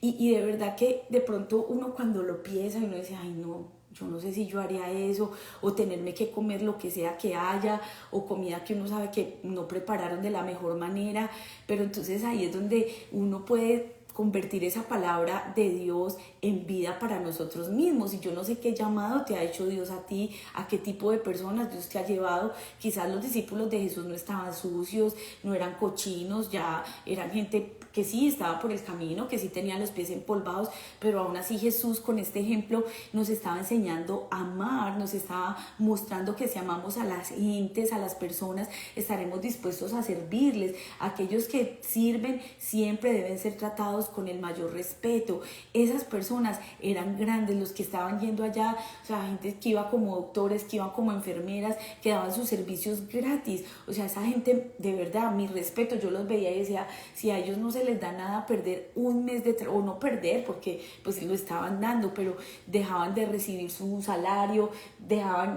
Y de verdad que de pronto uno cuando lo piensa y uno dice, ay no, yo no sé si yo haría eso, o tenerme que comer lo que sea que haya, o comida que uno sabe que no prepararon de la mejor manera, pero entonces ahí es donde uno puede convertir esa palabra de Dios en vida para nosotros mismos. Y yo no sé qué llamado te ha hecho Dios a ti, a qué tipo de personas Dios te ha llevado. Quizás los discípulos de Jesús no estaban sucios, no eran cochinos, ya eran gente que sí estaba por el camino, que sí tenía los pies empolvados, pero aún así Jesús con este ejemplo nos estaba enseñando a amar, nos estaba mostrando que si amamos a las gentes, a las personas, estaremos dispuestos a servirles. Aquellos que sirven siempre deben ser tratados con el mayor respeto. Esas personas eran grandes, los que estaban yendo allá, o sea, gente que iba como doctores, que iban como enfermeras, que daban sus servicios gratis. O sea, esa gente, de verdad, mi respeto, yo los veía y decía, si a ellos no se les da nada perder un mes de o no perder, porque pues lo estaban dando, pero dejaban de recibir su salario,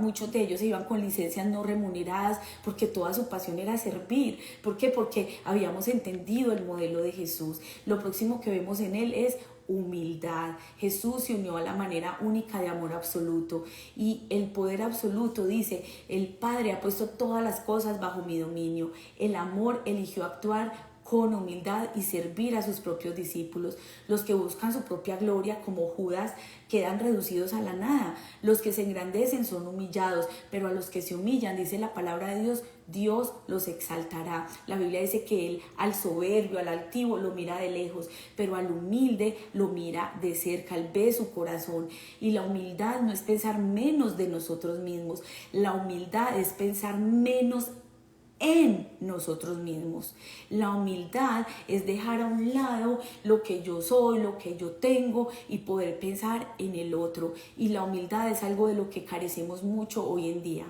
muchos de ellos se iban con licencias no remuneradas, porque toda su pasión era servir. ¿Por qué? Porque habíamos entendido el modelo de Jesús. Lo próximo que vemos en él es humildad. Jesús se unió a la manera única de amor absoluto, y el poder absoluto dice: el Padre ha puesto todas las cosas bajo mi dominio. El amor eligió actuar con humildad y servir a sus propios discípulos. Los que buscan su propia gloria, como Judas, quedan reducidos a la nada. Los que se engrandecen son humillados, pero a los que se humillan, dice la palabra de Dios, Dios los exaltará. La Biblia dice que Él al soberbio, al altivo lo mira de lejos, pero al humilde lo mira de cerca. Él ve su corazón. Y la humildad no es pensar menos de nosotros mismos. La humildad es pensar menos en nosotros mismos. La humildad es dejar a un lado lo que yo soy, lo que yo tengo, y poder pensar en el otro. Y la humildad es algo de lo que carecemos mucho hoy en día.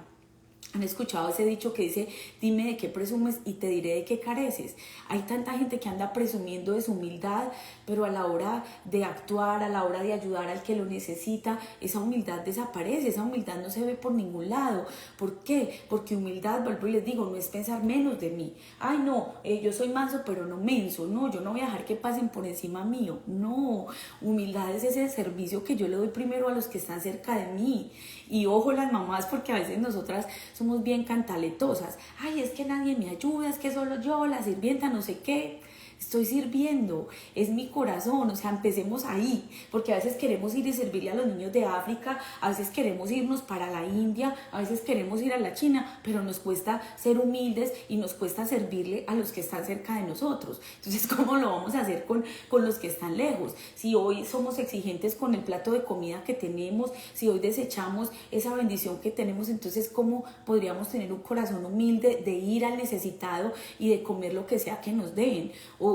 ¿Han escuchado ese dicho que dice: dime de qué presumes y te diré de qué careces? Hay tanta gente que anda presumiendo de su humildad, pero a la hora de actuar, a la hora de ayudar al que lo necesita, esa humildad desaparece, esa humildad no se ve por ningún lado. ¿Por qué? Porque humildad, vuelvo y les digo, no es pensar menos de mí. Ay, no, yo soy manso pero no menso. No, yo no voy a dejar que pasen por encima mío. No, humildad es ese servicio que yo le doy primero a los que están cerca de mí. Y ojo las mamás, porque a veces nosotras somos bien cantaletosas. Ay, es que nadie me ayuda, es que solo yo, la sirvienta, no sé qué. Estoy sirviendo, es mi corazón. O sea, empecemos ahí, porque a veces queremos ir y servirle a los niños de África, a veces queremos irnos para la India, a veces queremos ir a la China, pero nos cuesta ser humildes y nos cuesta servirle a los que están cerca de nosotros. Entonces, ¿cómo lo vamos a hacer con los que están lejos? Si hoy somos exigentes con el plato de comida que tenemos, si hoy desechamos esa bendición que tenemos, entonces ¿cómo podríamos tener un corazón humilde de ir al necesitado y de comer lo que sea que nos den? O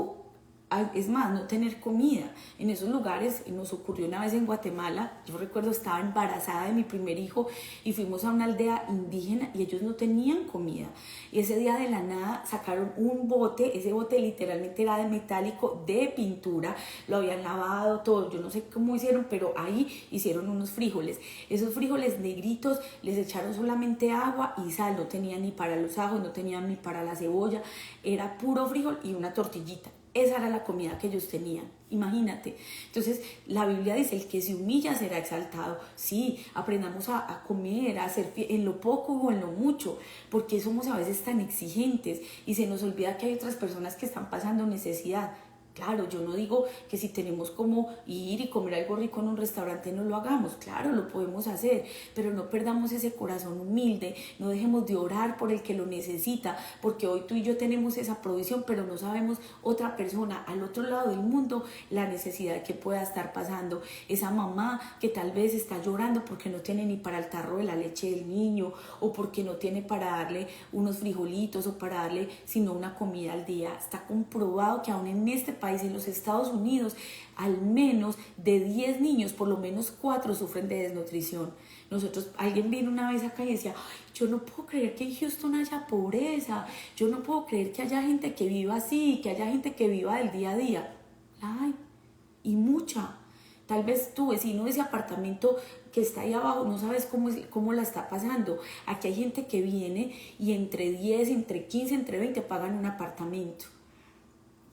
es más, no tener comida. En esos lugares, nos ocurrió una vez en Guatemala, yo recuerdo, estaba embarazada de mi primer hijo y fuimos a una aldea indígena y ellos no tenían comida. Y ese día de la nada sacaron un bote, ese bote literalmente era de metálico, de pintura, lo habían lavado todo, yo no sé cómo hicieron, pero ahí hicieron unos frijoles. Esos frijoles negritos les echaron solamente agua y sal, no tenían ni para los ajos, no tenían ni para la cebolla, era puro frijol y una tortillita. Esa era la comida que ellos tenían, imagínate. Entonces la Biblia dice: el que se humilla será exaltado. Sí, aprendamos a comer, a hacer en lo poco o en lo mucho, porque somos a veces tan exigentes y se nos olvida que hay otras personas que están pasando necesidad. Claro, yo no digo que si tenemos como ir y comer algo rico en un restaurante no lo hagamos, claro, lo podemos hacer, pero no perdamos ese corazón humilde, no dejemos de orar por el que lo necesita, porque hoy tú y yo tenemos esa provisión, pero no sabemos otra persona al otro lado del mundo la necesidad que pueda estar pasando. Esa mamá que tal vez está llorando porque no tiene ni para el tarro de la leche del niño, o porque no tiene para darle unos frijolitos, o para darle sino una comida al día. Está comprobado que aún en este país país, en los Estados Unidos, al menos de 10 niños, por lo menos 4 sufren de desnutrición. Alguien vino una vez acá y decía, yo no puedo creer que en Houston haya pobreza, yo no puedo creer que haya gente que viva así, que haya gente que viva del día a día. Ay, y mucha. Tal vez tu vecino de ese apartamento que está ahí abajo no sabes cómo la está pasando. Aquí hay gente que viene y entre 10, entre 15, entre 20 pagan un apartamento.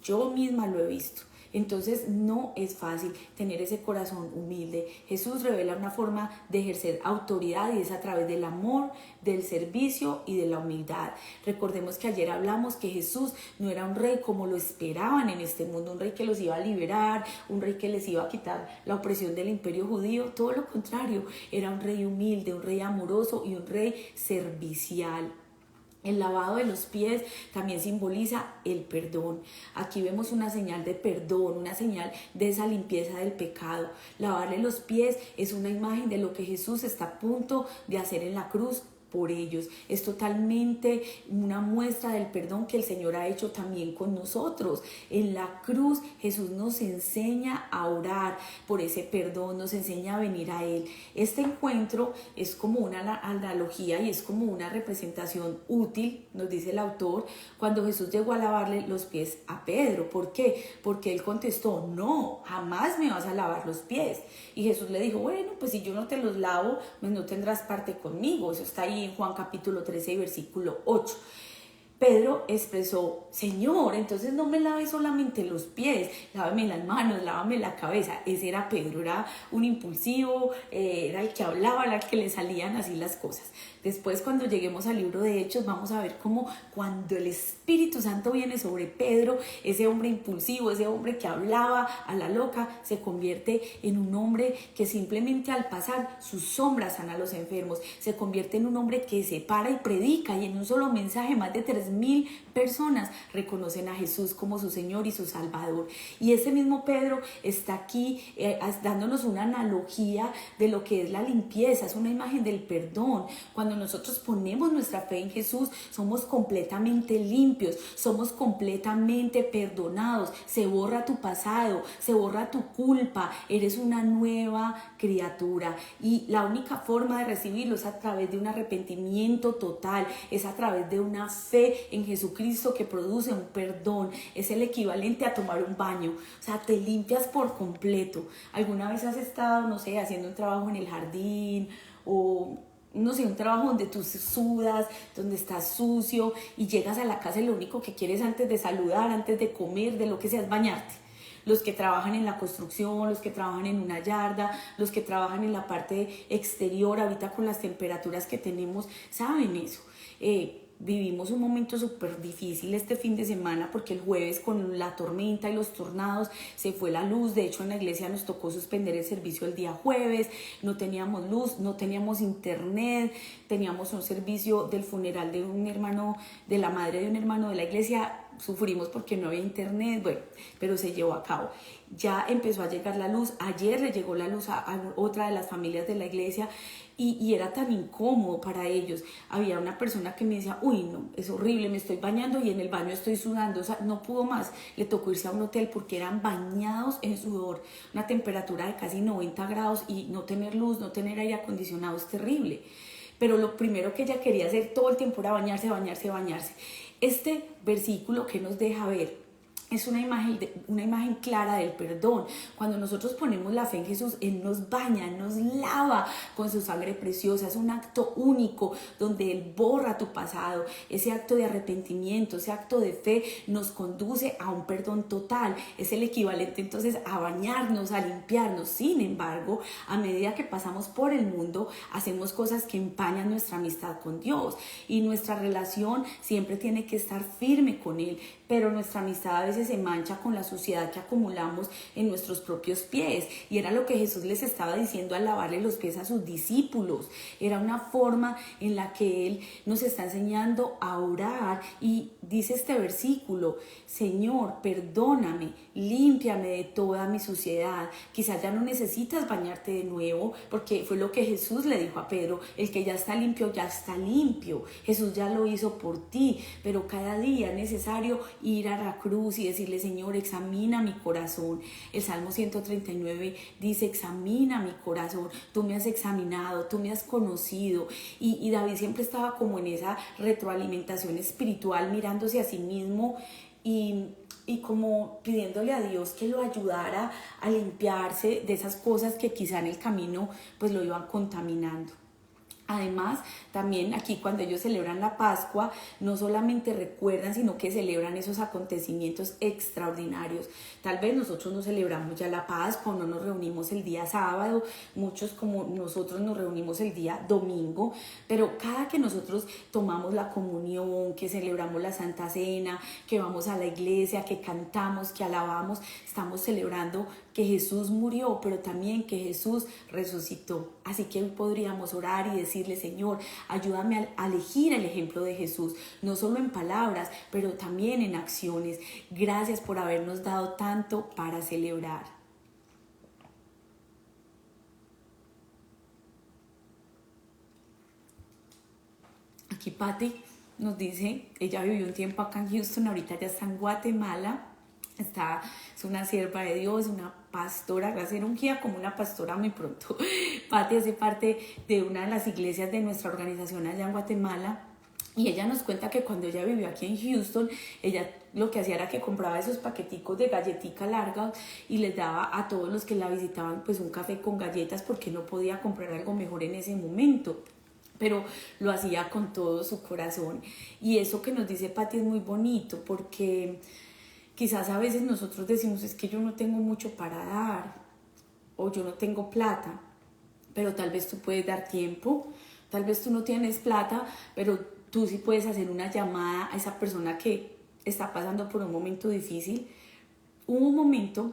Yo misma lo he visto. Entonces no es fácil tener ese corazón humilde. Jesús revela una forma de ejercer autoridad y es a través del amor, del servicio y de la humildad. Recordemos que ayer hablamos que Jesús no era un rey como lo esperaban en este mundo, un rey que los iba a liberar, un rey que les iba a quitar la opresión del imperio judío. Todo lo contrario, era un rey humilde, un rey amoroso y un rey servicial. El lavado de los pies también simboliza el perdón. Aquí vemos una señal de perdón, una señal de esa limpieza del pecado. Lavarle los pies es una imagen de lo que Jesús está a punto de hacer en la cruz por ellos. Es totalmente una muestra del perdón que el Señor ha hecho también con nosotros. En la cruz Jesús nos enseña a orar por ese perdón, nos enseña a venir a Él. Este encuentro es como una analogía y es como una representación útil, nos dice el autor, cuando Jesús llegó a lavarle los pies a Pedro. ¿Por qué? Porque él contestó, no, jamás me vas a lavar los pies. Y Jesús le dijo, bueno, pues si yo no te los lavo, pues no tendrás parte conmigo. Eso está ahí en Juan capítulo 13 y versículo 8. Pedro expresó, Señor, entonces no me laves solamente los pies, lávame las manos, lávame la cabeza. Ese era Pedro, era un impulsivo, era el que hablaba, era el que le salían así las cosas. Después, cuando lleguemos al libro de Hechos, vamos a ver cómo cuando el Espíritu Santo viene sobre Pedro, ese hombre impulsivo, ese hombre que hablaba a la loca, se convierte en un hombre que simplemente al pasar sus sombras sana a los enfermos, se convierte en un hombre que se para y predica, y en un solo mensaje más de 3,000 personas reconocen a Jesús como su Señor y su Salvador. Y ese mismo Pedro está aquí dándonos una analogía de lo que es la limpieza, es una imagen del perdón. Cuando nosotros ponemos nuestra fe en Jesús, somos completamente limpios, somos completamente perdonados, se borra tu pasado, se borra tu culpa, eres una nueva criatura. Y la única forma de recibirlo es a través de un arrepentimiento total, es a través de una fe en Jesucristo que produce un perdón. Es el equivalente a tomar un baño, o sea, te limpias por completo. ¿Alguna vez has estado, no sé, haciendo un trabajo en el jardín o no sé, un trabajo donde tú sudas, donde estás sucio y llegas a la casa y lo único que quieres antes de saludar, antes de comer, de lo que sea, es bañarte? Los que trabajan en la construcción, los que trabajan en una yarda, los que trabajan en la parte exterior, ahorita con las temperaturas que tenemos, saben eso. Vivimos un momento súper difícil este fin de semana porque el jueves con la tormenta y los tornados se fue la luz. De hecho, en la iglesia nos tocó suspender el servicio el día jueves, no teníamos luz, no teníamos internet, teníamos un servicio del funeral de un hermano, de la madre de un hermano de la iglesia. Sufrimos porque no había internet, bueno, pero se llevó a cabo. Ya empezó a llegar la luz, ayer le llegó la luz a otra de las familias de la iglesia y era tan incómodo para ellos. Había una persona que me decía, uy, no, es horrible, me estoy bañando y en el baño estoy sudando, o sea, no pudo más. Le tocó irse a un hotel porque eran bañados en sudor, una temperatura de casi 90 grados y no tener luz, no tener aire acondicionado es terrible. Pero lo primero que ella quería hacer todo el tiempo era bañarse, bañarse, bañarse. Este versículo que nos deja ver es una imagen clara del perdón. Cuando nosotros ponemos la fe en Jesús, Él nos baña, nos lava con su sangre preciosa. Es un acto único donde Él borra tu pasado. Ese acto de arrepentimiento, ese acto de fe nos conduce a un perdón total. Es el equivalente entonces a bañarnos, a limpiarnos. Sin embargo, a medida que pasamos por el mundo, hacemos cosas que empañan nuestra amistad con Dios. Y nuestra relación siempre tiene que estar firme con Él. Pero nuestra amistad a veces se mancha con la suciedad que acumulamos en nuestros propios pies. Y era lo que Jesús les estaba diciendo al lavarle los pies a sus discípulos. Era una forma en la que Él nos está enseñando a orar. Y dice este versículo, Señor, perdóname, límpiame de toda mi suciedad. Quizás ya no necesitas bañarte de nuevo, porque fue lo que Jesús le dijo a Pedro, el que ya está limpio, ya está limpio. Jesús ya lo hizo por ti, pero cada día es necesario ir a la cruz y y decirle: Señor, examina mi corazón. El Salmo 139 dice: examina mi corazón, tú me has examinado, tú me has conocido. Y David siempre estaba como en esa retroalimentación espiritual, mirándose a sí mismo y como pidiéndole a Dios que lo ayudara a limpiarse de esas cosas que quizá en el camino pues lo iban contaminando. Además, también aquí cuando ellos celebran la Pascua, no solamente recuerdan, sino que celebran esos acontecimientos extraordinarios. Tal vez nosotros no celebramos ya la Pascua, o no nos reunimos el día sábado, muchos como nosotros nos reunimos el día domingo, pero cada que nosotros tomamos la comunión, que celebramos la Santa Cena, que vamos a la iglesia, que cantamos, que alabamos, estamos celebrando que Jesús murió, pero también que Jesús resucitó. Así que hoy podríamos orar y decirle: Señor, ayúdame a elegir el ejemplo de Jesús, no solo en palabras, pero también en acciones. Gracias por habernos dado tanto para celebrar. Aquí Patti nos dice, ella vivió un tiempo acá en Houston, ahorita ya está en Guatemala. Es una sierva de Dios, una pastora, va a ser ungida como una pastora muy pronto. Patti hace parte de una de las iglesias de nuestra organización allá en Guatemala. Y ella nos cuenta que cuando ella vivió aquí en Houston, ella lo que hacía era que compraba esos paqueticos de galletica larga y les daba a todos los que la visitaban pues un café con galletas, porque no podía comprar algo mejor en ese momento, pero lo hacía con todo su corazón. Y eso que nos dice Patti es muy bonito, porque quizás a veces nosotros decimos: es que yo no tengo mucho para dar, o yo no tengo plata, pero tal vez tú puedes dar tiempo, tal vez tú no tienes plata, pero tú sí puedes hacer una llamada a esa persona que está pasando por un momento difícil. Hubo un momento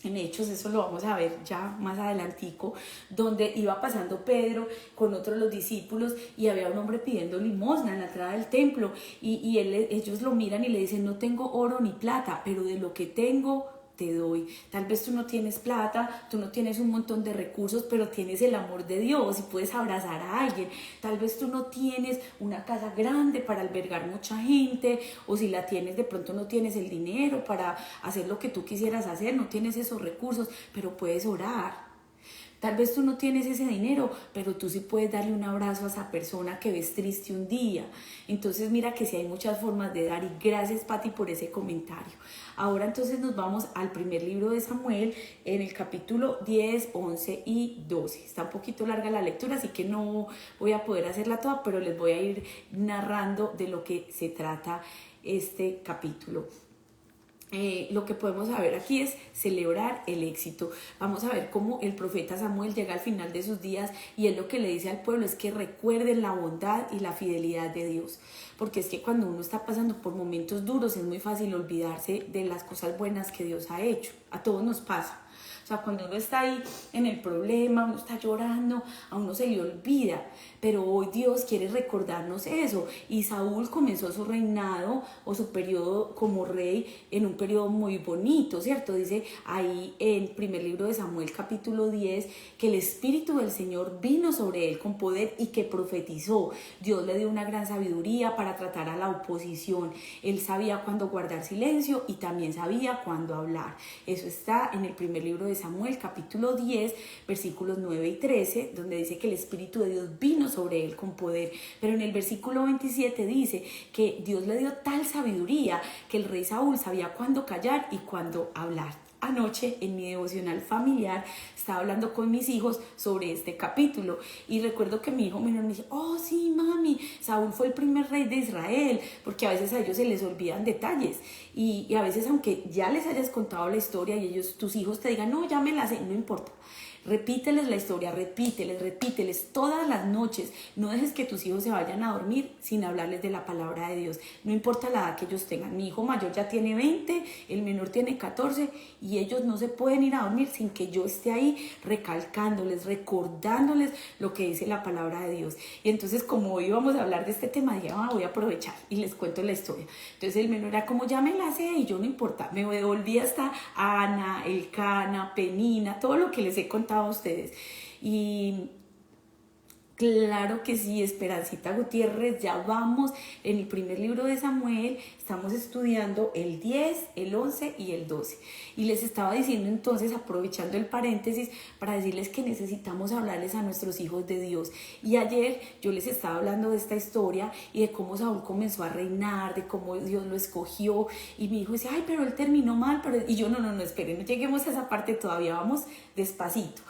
en Hechos, eso lo vamos a ver ya más adelantico, donde iba pasando Pedro con otros los discípulos y había un hombre pidiendo limosna en la entrada del templo y ellos lo miran y le dicen: no tengo oro ni plata, pero de lo que tengo te doy. Tal vez tú no tienes plata, tú no tienes un montón de recursos, pero tienes el amor de Dios y puedes abrazar a alguien. Tal vez tú no tienes una casa grande para albergar mucha gente, o si la tienes, de pronto no tienes el dinero para hacer lo que tú quisieras hacer, no tienes esos recursos, pero puedes orar. Tal vez tú no tienes ese dinero, pero tú sí puedes darle un abrazo a esa persona que ves triste un día. Entonces mira que sí hay muchas formas de dar, y gracias Patti por ese comentario. Ahora entonces nos vamos al primer libro de Samuel, en el capítulo 10, 11 y 12. Está un poquito larga la lectura, así que no voy a poder hacerla toda, pero les voy a ir narrando de lo que se trata este capítulo. Lo que podemos saber aquí es celebrar el éxito. Vamos a ver cómo el profeta Samuel llega al final de sus días y él lo que le dice al pueblo es que recuerden la bondad y la fidelidad de Dios, porque es que cuando uno está pasando por momentos duros es muy fácil olvidarse de las cosas buenas que Dios ha hecho. A todos nos pasa. O sea, cuando uno está ahí en el problema, uno está llorando, a uno se le olvida, pero hoy Dios quiere recordarnos eso. Y Saúl comenzó su reinado o su periodo como rey en un periodo muy bonito, ¿cierto? Dice ahí en primer libro de Samuel capítulo 10 que el Espíritu del Señor vino sobre él con poder y que profetizó. Dios le dio una gran sabiduría para tratar a la oposición. Él sabía cuándo guardar silencio y también sabía cuándo hablar. Eso está en el primer libro de Samuel capítulo 10 versículos 9 y 13, donde dice que el Espíritu de Dios vino sobre él con poder. Pero en el versículo 27 dice que Dios le dio tal sabiduría que el rey Saúl sabía cuándo callar y cuándo hablar. Anoche en mi devocional familiar estaba hablando con mis hijos sobre este capítulo y recuerdo que mi hijo menor me dice: oh sí mami, Saúl fue el primer rey de Israel, porque a veces a ellos se les olvidan detalles y a veces, aunque ya les hayas contado la historia y ellos, tus hijos te digan: no, ya me la sé, no importa. Repíteles la historia, repíteles todas las noches. No dejes que tus hijos se vayan a dormir sin hablarles de la palabra de Dios. No importa la edad que ellos tengan. Mi hijo mayor ya tiene 20, el menor tiene 14 y ellos no se pueden ir a dormir sin que yo esté ahí recalcándoles, recordándoles lo que dice la palabra de Dios. Y entonces, como hoy vamos a hablar de este tema, dije: voy a aprovechar y les cuento la historia. Entonces el menor era como: ya me la sé, y yo: no importa. Me devolví hasta Ana, Elcana, Penina, todo lo que les he contado a ustedes. Y Claro que sí, Esperancita Gutiérrez, ya vamos en el primer libro de Samuel, estamos estudiando el 10, el 11 y el 12. Y les estaba diciendo entonces, aprovechando el paréntesis, para decirles que necesitamos hablarles a nuestros hijos de Dios. Y ayer yo les estaba hablando de esta historia y de cómo Saúl comenzó a reinar, de cómo Dios lo escogió. Y mi hijo dice, ay, pero él terminó mal. Y yo, no, esperen, no lleguemos a esa parte todavía, vamos despacito.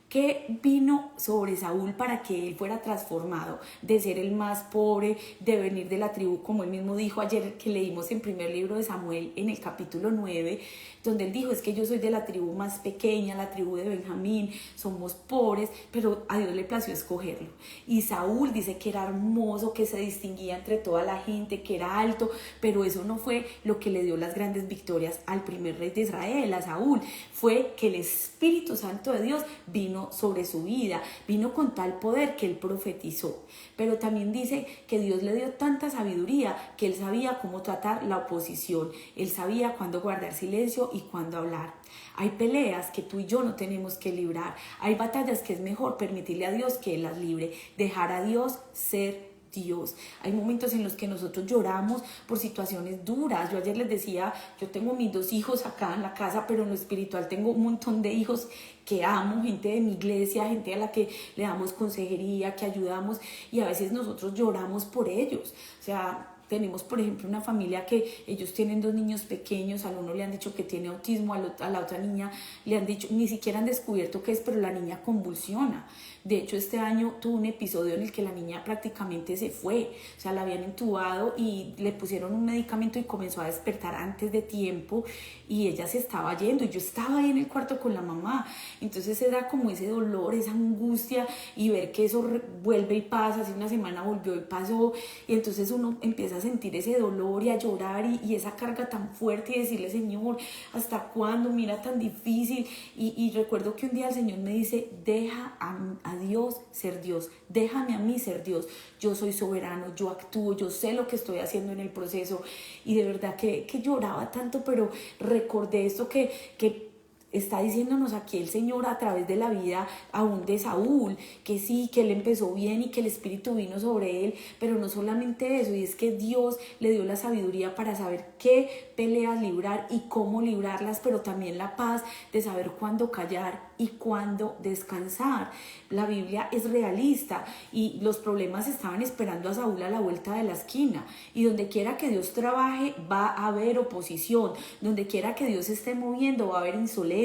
¿Qué vino sobre Saúl para que él fuera transformado de ser el más pobre, de venir de la tribu, como él mismo dijo ayer que leímos en primer libro de Samuel en el capítulo 9, donde él dijo, es que yo soy de la tribu más pequeña, la tribu de Benjamín, somos pobres, pero a Dios le plació escogerlo. Y Saúl dice que era hermoso, que se distinguía entre toda la gente, que era alto, pero eso no fue lo que le dio las grandes victorias al primer rey de Israel, a Saúl. Fue que el Espíritu Santo de Dios vino sobre su vida, vino con tal poder que él profetizó. Pero también dice que Dios le dio tanta sabiduría que él sabía cómo tratar la oposición, él sabía cuándo guardar silencio y cuándo hablar. Hay peleas que tú y yo no tenemos que librar, hay batallas que es mejor permitirle a Dios que Él las libre, dejar a Dios ser Dios. Hay momentos en los que nosotros lloramos por situaciones duras. Yo ayer les decía, yo tengo mis 2 hijos acá en la casa, pero en lo espiritual tengo un montón de hijos que amo, gente de mi iglesia, gente a la que le damos consejería, que ayudamos, y a veces nosotros lloramos por ellos. O sea, tenemos, por ejemplo, una familia que ellos tienen 2 niños pequeños, al uno le han dicho que tiene autismo, a la otra niña le han dicho, ni siquiera han descubierto qué es, pero la niña convulsiona. De hecho, este año tuvo un episodio en el que la niña prácticamente se fue, o sea, la habían intubado y le pusieron un medicamento y comenzó a despertar antes de tiempo y ella se estaba yendo y yo estaba ahí en el cuarto con la mamá. Entonces era como ese dolor, esa angustia y ver que eso vuelve y pasa, hace una semana volvió y pasó, y entonces uno empieza a sentir ese dolor y a llorar y esa carga tan fuerte y decirle, Señor, ¿hasta cuándo? Mira, tan difícil. Y recuerdo que un día el Señor me dice, deja a Dios ser Dios, déjame a mí ser Dios, yo soy soberano, yo actúo, yo sé lo que estoy haciendo en el proceso. Y de verdad que lloraba tanto, pero recordé esto que está diciéndonos aquí el Señor a través de la vida aún de Saúl, que sí, que él empezó bien y que el Espíritu vino sobre él, pero no solamente eso, y es que Dios le dio la sabiduría para saber qué peleas librar y cómo librarlas, pero también la paz de saber cuándo callar y cuándo descansar. La Biblia es realista y los problemas estaban esperando a Saúl a la vuelta de la esquina, y donde quiera que Dios trabaje va a haber oposición, donde quiera que Dios se esté moviendo va a haber insolencia,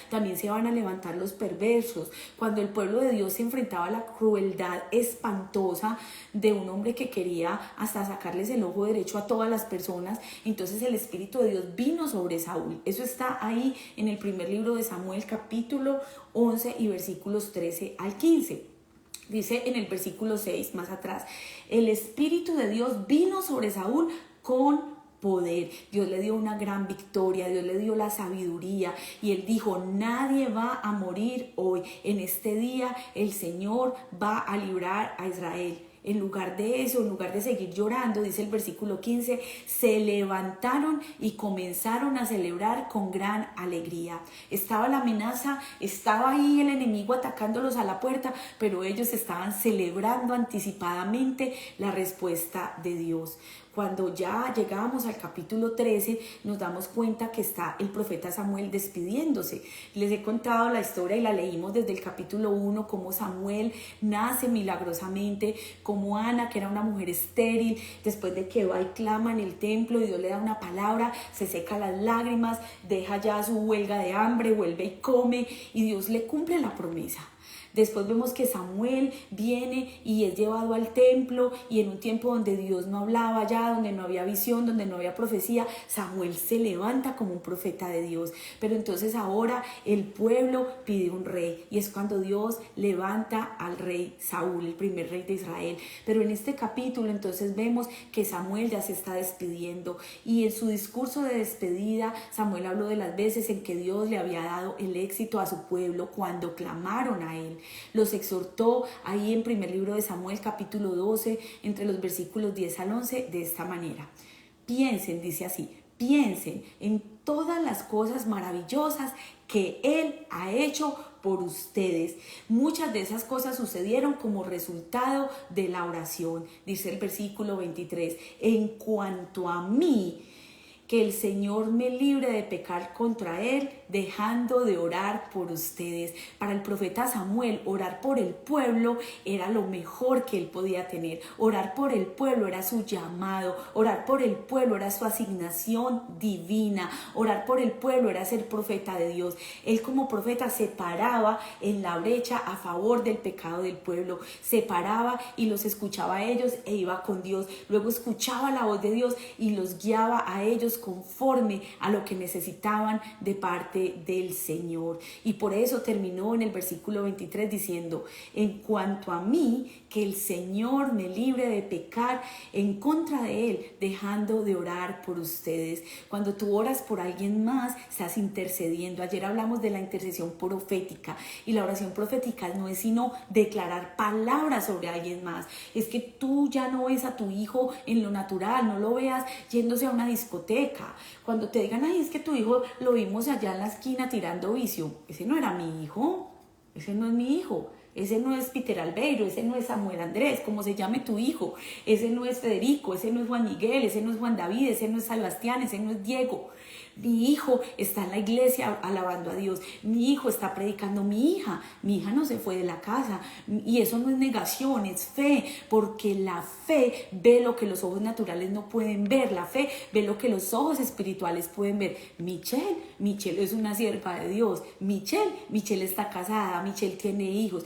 también se van a levantar los perversos. Cuando el pueblo de Dios se enfrentaba a la crueldad espantosa de un hombre que quería hasta sacarles el ojo derecho a todas las personas, entonces el Espíritu de Dios vino sobre Saúl. Eso está ahí en el primer libro de Samuel, capítulo 11 y versículos 13 al 15. Dice en el versículo 6, más atrás, el Espíritu de Dios vino sobre Saúl con poder. Dios le dio una gran victoria, Dios le dio la sabiduría y él dijo, nadie va a morir hoy. En este día el Señor va a librar a Israel. En lugar de eso, en lugar de seguir llorando, dice el versículo 15, se levantaron y comenzaron a celebrar con gran alegría. Estaba la amenaza, estaba ahí el enemigo atacándolos a la puerta, pero ellos estaban celebrando anticipadamente la respuesta de Dios. Cuando ya llegábamos al capítulo 13, nos damos cuenta que está el profeta Samuel despidiéndose. Les he contado la historia y la leímos desde el capítulo 1, cómo Samuel nace milagrosamente, como Ana, que era una mujer estéril, después de que va y clama en el templo y Dios le da una palabra, se seca las lágrimas, deja ya su huelga de hambre, vuelve y come y Dios le cumple la promesa. Después vemos que Samuel viene y es llevado al templo, y en un tiempo donde Dios no hablaba ya, donde no había visión, donde no había profecía, Samuel se levanta como un profeta de Dios. Pero entonces ahora el pueblo pide un rey, y es cuando Dios levanta al rey Saúl, el primer rey de Israel. Pero en este capítulo entonces vemos que Samuel ya se está despidiendo, y en su discurso de despedida Samuel habló de las veces en que Dios le había dado el éxito a su pueblo cuando clamaron a él. Los exhortó ahí en primer libro de Samuel, capítulo 12, entre los versículos 10 al 11, de esta manera. Piensen, dice así, piensen en todas las cosas maravillosas que Él ha hecho por ustedes. Muchas de esas cosas sucedieron como resultado de la oración. Dice el versículo 23, en cuanto a mí, que el Señor me libre de pecar contra Él, dejando de orar por ustedes. Para el profeta Samuel, orar por el pueblo era lo mejor que él podía tener. Orar por el pueblo era su llamado. Orar por el pueblo era su asignación divina. Orar por el pueblo era ser profeta de Dios. Él como profeta se paraba en la brecha a favor del pecado del pueblo. Se paraba y los escuchaba a ellos e iba con Dios. Luego escuchaba la voz de Dios y los guiaba a ellos conforme a lo que necesitaban de parte del Señor. Y por eso terminó en el versículo 23 diciendo, en cuanto a mí, que el Señor me libre de pecar en contra de Él, dejando de orar por ustedes. Cuando tú oras por alguien más, estás intercediendo. Ayer hablamos de la intercesión profética, y la oración profética no es sino declarar palabras sobre alguien más. Es que tú ya no ves a tu hijo en lo natural, no lo veas yéndose a una discoteca. Cuando te digan, ay, es que tu hijo lo vimos allá en la esquina tirando vicio, ese no era mi hijo, ese no es mi hijo. Ese no es Peter Albeiro, ese no es Samuel Andrés, como se llame tu hijo. Ese no es Federico, ese no es Juan Miguel, ese no es Juan David, ese no es Sebastián, ese no es Diego. Mi hijo está en la iglesia alabando a Dios. Mi hijo está predicando. Mi hija no se fue de la casa. Y eso no es negación, es fe, porque la fe ve lo que los ojos naturales no pueden ver. La fe ve lo que los ojos espirituales pueden ver. Michelle es una sierva de Dios. Michelle está casada. Michelle tiene hijos.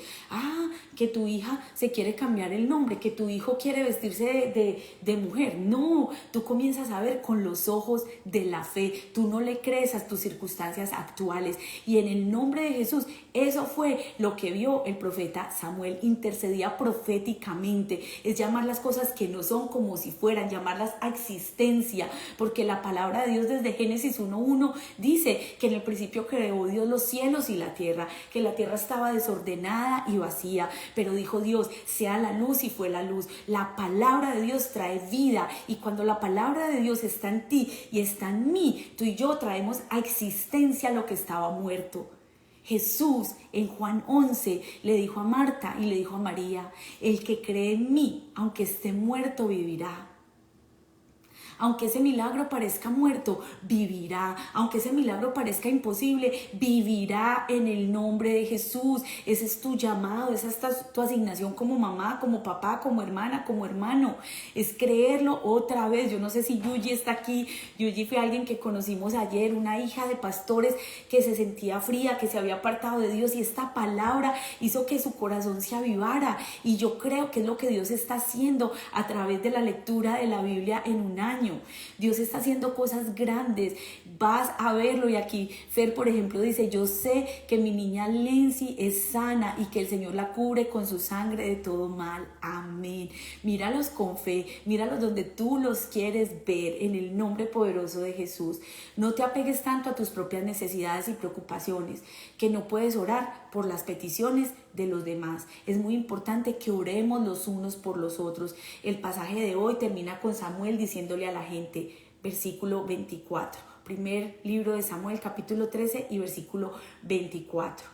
Que tu hija se quiere cambiar el nombre, que tu hijo quiere vestirse de mujer. No, tú comienzas a ver con los ojos de la fe. Tú no le crees a tus circunstancias actuales. Y en el nombre de Jesús, eso fue lo que vio el profeta Samuel. Intercedía proféticamente. Es llamar las cosas que no son como si fueran, llamarlas a existencia. Porque la palabra de Dios desde Génesis 1:1 dice que en el principio creó Dios los cielos y la tierra, que la tierra estaba desordenada y vacía. Pero dijo Dios, sea la luz, y fue la luz. La palabra de Dios trae vida, y cuando la palabra de Dios está en ti y está en mí, tú y yo traemos a existencia lo que estaba muerto. Jesús en Juan 11 le dijo a Marta y le dijo a María, el que cree en mí, aunque esté muerto, vivirá. Aunque ese milagro parezca muerto, vivirá. Aunque ese milagro parezca imposible, vivirá en el nombre de Jesús. Ese es tu llamado, esa es tu asignación como mamá, como papá, como hermana, como hermano. Es creerlo otra vez. Yo no sé si Yuji está aquí. Yuji fue alguien que conocimos ayer, una hija de pastores que se sentía fría, que se había apartado de Dios, y esta palabra hizo que su corazón se avivara. Y yo creo que es lo que Dios está haciendo a través de la lectura de la Biblia en un año. Dios está haciendo cosas grandes, vas a verlo. Y aquí Fer, por ejemplo, dice, yo sé que mi niña Lency es sana y que el Señor la cubre con su sangre de todo mal. Amén. Míralos con fe, míralos donde tú los quieres ver, en el nombre poderoso de Jesús. No te apegues tanto a tus propias necesidades y preocupaciones, que no puedes orar por las peticiones de los demás. Es muy importante que oremos los unos por los otros. El pasaje de hoy termina con Samuel diciéndole a la gente, versículo 24, primer libro de Samuel, capítulo 13 y versículo 24.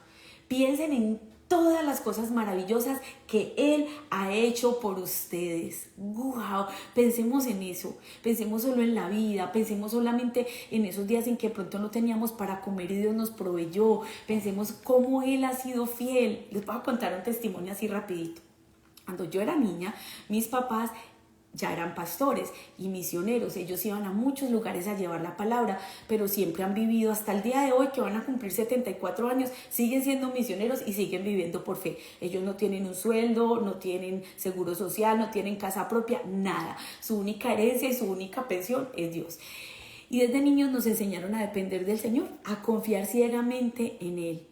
Piensen en todas las cosas maravillosas que Él ha hecho por ustedes. ¡Wow! Pensemos en eso. Pensemos solo en la vida. Pensemos solamente en esos días en que pronto no teníamos para comer y Dios nos proveyó. Pensemos cómo Él ha sido fiel. Les voy a contar un testimonio así rapidito. Cuando yo era niña, mis papás ya eran pastores y misioneros. Ellos iban a muchos lugares a llevar la palabra, pero siempre han vivido hasta el día de hoy, que van a cumplir 74 años, siguen siendo misioneros y siguen viviendo por fe. Ellos no tienen un sueldo, no tienen seguro social, no tienen casa propia, nada. Su única herencia y su única pensión es Dios. Y desde niños nos enseñaron a depender del Señor, a confiar ciegamente en Él.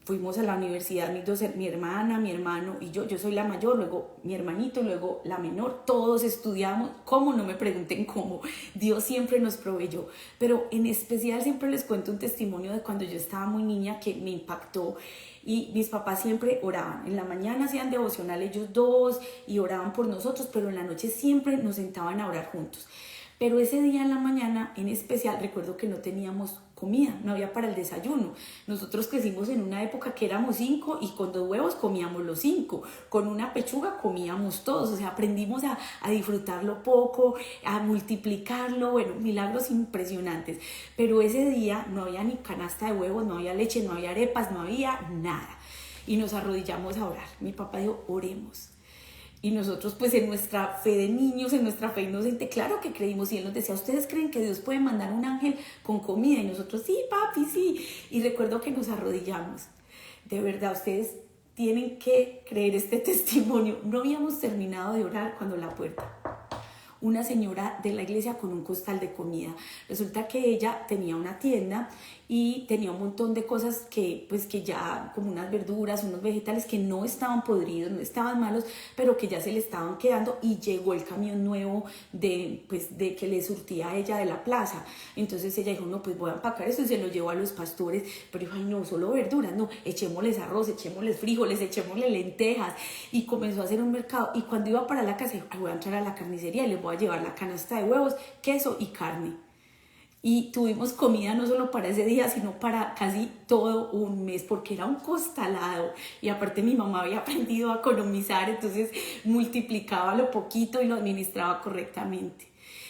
Fuimos a la universidad, mi hermana, mi hermano y yo soy la mayor, luego mi hermanito, luego la menor, todos estudiamos. ¿Cómo? No me pregunten cómo, Dios siempre nos proveyó. Pero en especial siempre les cuento un testimonio de cuando yo estaba muy niña que me impactó. Y mis papás siempre oraban. En la mañana hacían devocional ellos dos y oraban por nosotros, pero en la noche siempre nos sentaban a orar juntos. Pero ese día en la mañana en especial recuerdo que no teníamos comida, no había para el desayuno. Nosotros crecimos en una época que éramos 5 y con 2 huevos comíamos los 5, con una pechuga comíamos todos, o sea, aprendimos a disfrutarlo poco, a multiplicarlo, bueno, milagros impresionantes. Pero ese día no había ni canasta de huevos, no había leche, no había arepas, no había nada. Y nos arrodillamos a orar. Mi papá dijo, oremos. Y nosotros pues en nuestra fe de niños, en nuestra fe inocente, claro que creímos. Y él nos decía, ¿ustedes creen que Dios puede mandar un ángel con comida? Y nosotros, sí, papi, sí. Y recuerdo que nos arrodillamos. De verdad, ustedes tienen que creer este testimonio. No habíamos terminado de orar cuando la puerta. Una señora de la iglesia con un costal de comida. Resulta que ella tenía una tienda y tenía un montón de cosas que ya, como unas verduras, unos vegetales que no estaban podridos, no estaban malos, pero que ya se le estaban quedando, y llegó el camión nuevo de que le surtía a ella de la plaza. Entonces ella dijo, no, pues voy a empacar eso, y se lo llevó a los pastores. Pero dijo, ay no, solo verduras, no, echémosles arroz, echémosles frijoles, echémosles lentejas. Y comenzó a hacer un mercado, y cuando iba para la casa dijo, ay, voy a entrar a la carnicería y les voy a llevar la canasta de huevos, queso y carne. Y tuvimos comida no solo para ese día, sino para casi todo un mes, porque era un costalado. Y aparte mi mamá había aprendido a economizar, entonces multiplicaba lo poquito y lo administraba correctamente.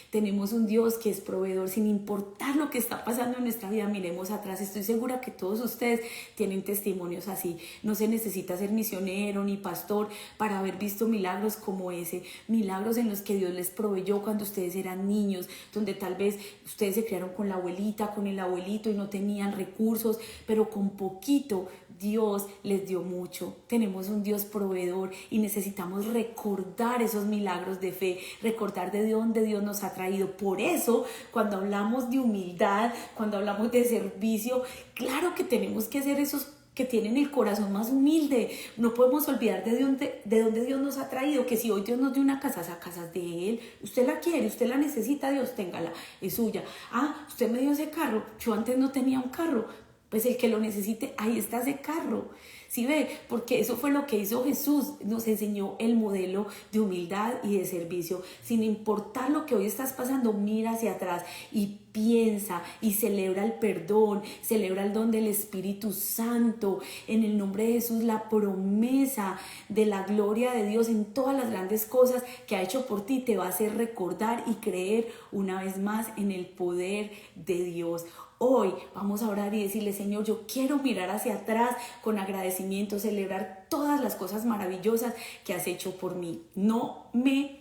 Tenemos un Dios que es proveedor sin importar lo que está pasando en nuestra vida. Miremos atrás, estoy segura que todos ustedes tienen testimonios así. No se necesita ser misionero ni pastor para haber visto milagros como ese. Milagros en los que Dios les proveyó cuando ustedes eran niños, donde tal vez ustedes se criaron con la abuelita, con el abuelito y no tenían recursos, pero con poquito Dios les dio mucho. Tenemos un Dios proveedor y necesitamos recordar esos milagros de fe, recordar de dónde Dios nos ha traído. Por eso, cuando hablamos de humildad, cuando hablamos de servicio, claro que tenemos que ser esos que tienen el corazón más humilde. No podemos olvidar de dónde Dios nos ha traído, que si hoy Dios nos dio una casa, esa casa es de Él. Usted la quiere, usted la necesita, Dios, téngala, es suya. Ah, usted me dio ese carro, yo antes no tenía un carro. Pues el que lo necesite, ahí está ese carro. ¿Sí ve? Porque eso fue lo que hizo Jesús. Nos enseñó el modelo de humildad y de servicio. Sin importar lo que hoy estás pasando, mira hacia atrás y piensa y celebra el perdón, celebra el don del Espíritu Santo. En el nombre de Jesús, la promesa de la gloria de Dios en todas las grandes cosas que ha hecho por ti te va a hacer recordar y creer una vez más en el poder de Dios. Hoy vamos a orar y decirle, Señor, yo quiero mirar hacia atrás con agradecimiento, celebrar todas las cosas maravillosas que has hecho por mí. No me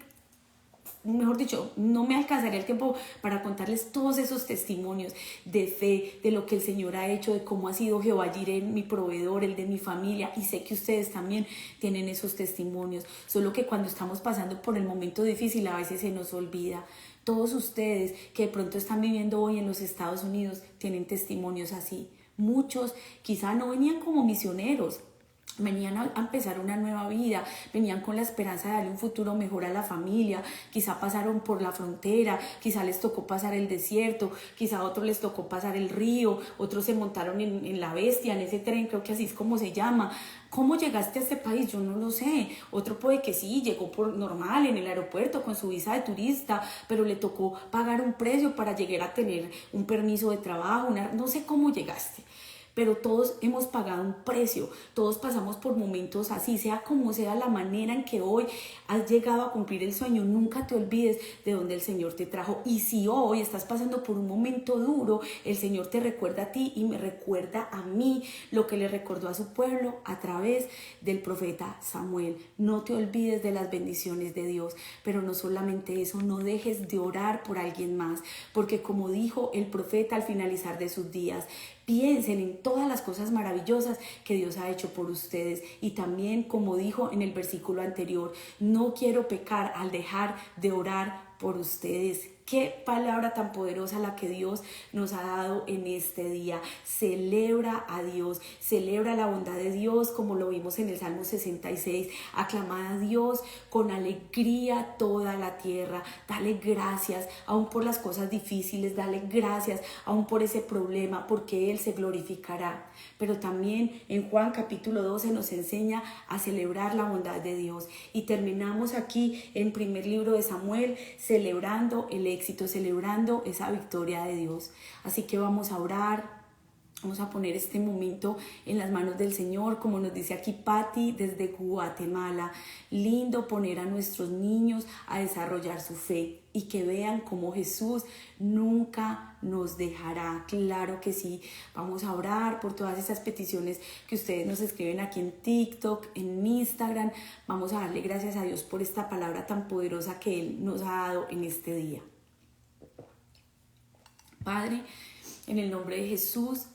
alcanzaría el tiempo para contarles todos esos testimonios de fe, de lo que el Señor ha hecho, de cómo ha sido Jehová Jireh, mi proveedor, el de mi familia, y sé que ustedes también tienen esos testimonios, solo que cuando estamos pasando por el momento difícil a veces se nos olvida. Todos ustedes que de pronto están viviendo hoy en los Estados Unidos tienen testimonios así. Muchos quizá no venían como misioneros, venían a empezar una nueva vida, venían con la esperanza de darle un futuro mejor a la familia, quizá pasaron por la frontera, quizá les tocó pasar el desierto, quizá a otros les tocó pasar el río, otros se montaron en la bestia, en ese tren, creo que así es como se llama. ¿Cómo llegaste a este país? Yo no lo sé. Otro puede que sí, llegó por normal en el aeropuerto con su visa de turista, pero le tocó pagar un precio para llegar a tener un permiso de trabajo, no sé cómo llegaste. Pero todos hemos pagado un precio, todos pasamos por momentos así, sea como sea la manera en que hoy has llegado a cumplir el sueño, nunca te olvides de dónde el Señor te trajo. Y si hoy estás pasando por un momento duro, el Señor te recuerda a ti y me recuerda a mí lo que le recordó a su pueblo a través del profeta Samuel. No te olvides de las bendiciones de Dios, pero no solamente eso, no dejes de orar por alguien más, porque como dijo el profeta al finalizar de sus días, piensen en todas las cosas maravillosas que Dios ha hecho por ustedes. Y también, como dijo en el versículo anterior, no quiero pecar al dejar de orar por ustedes. Qué palabra tan poderosa la que Dios nos ha dado en este día. Celebra a Dios, celebra la bondad de Dios, como lo vimos en el Salmo 66. Aclamad a Dios con alegría toda la tierra. Dale gracias aún por las cosas difíciles, dale gracias aún por ese problema, porque Él se glorificará. Pero también en Juan capítulo 12 nos enseña a celebrar la bondad de Dios. Y terminamos aquí en primer libro de Samuel celebrando el éxito, celebrando esa victoria de Dios. Así que vamos a orar. Vamos a poner este momento en las manos del Señor, como nos dice aquí Patti desde Guatemala. Lindo poner a nuestros niños a desarrollar su fe y que vean cómo Jesús nunca nos dejará. Claro que sí. Vamos a orar por todas esas peticiones que ustedes nos escriben aquí en TikTok, en Instagram. Vamos a darle gracias a Dios por esta palabra tan poderosa que Él nos ha dado en este día. Padre, en el nombre de Jesús,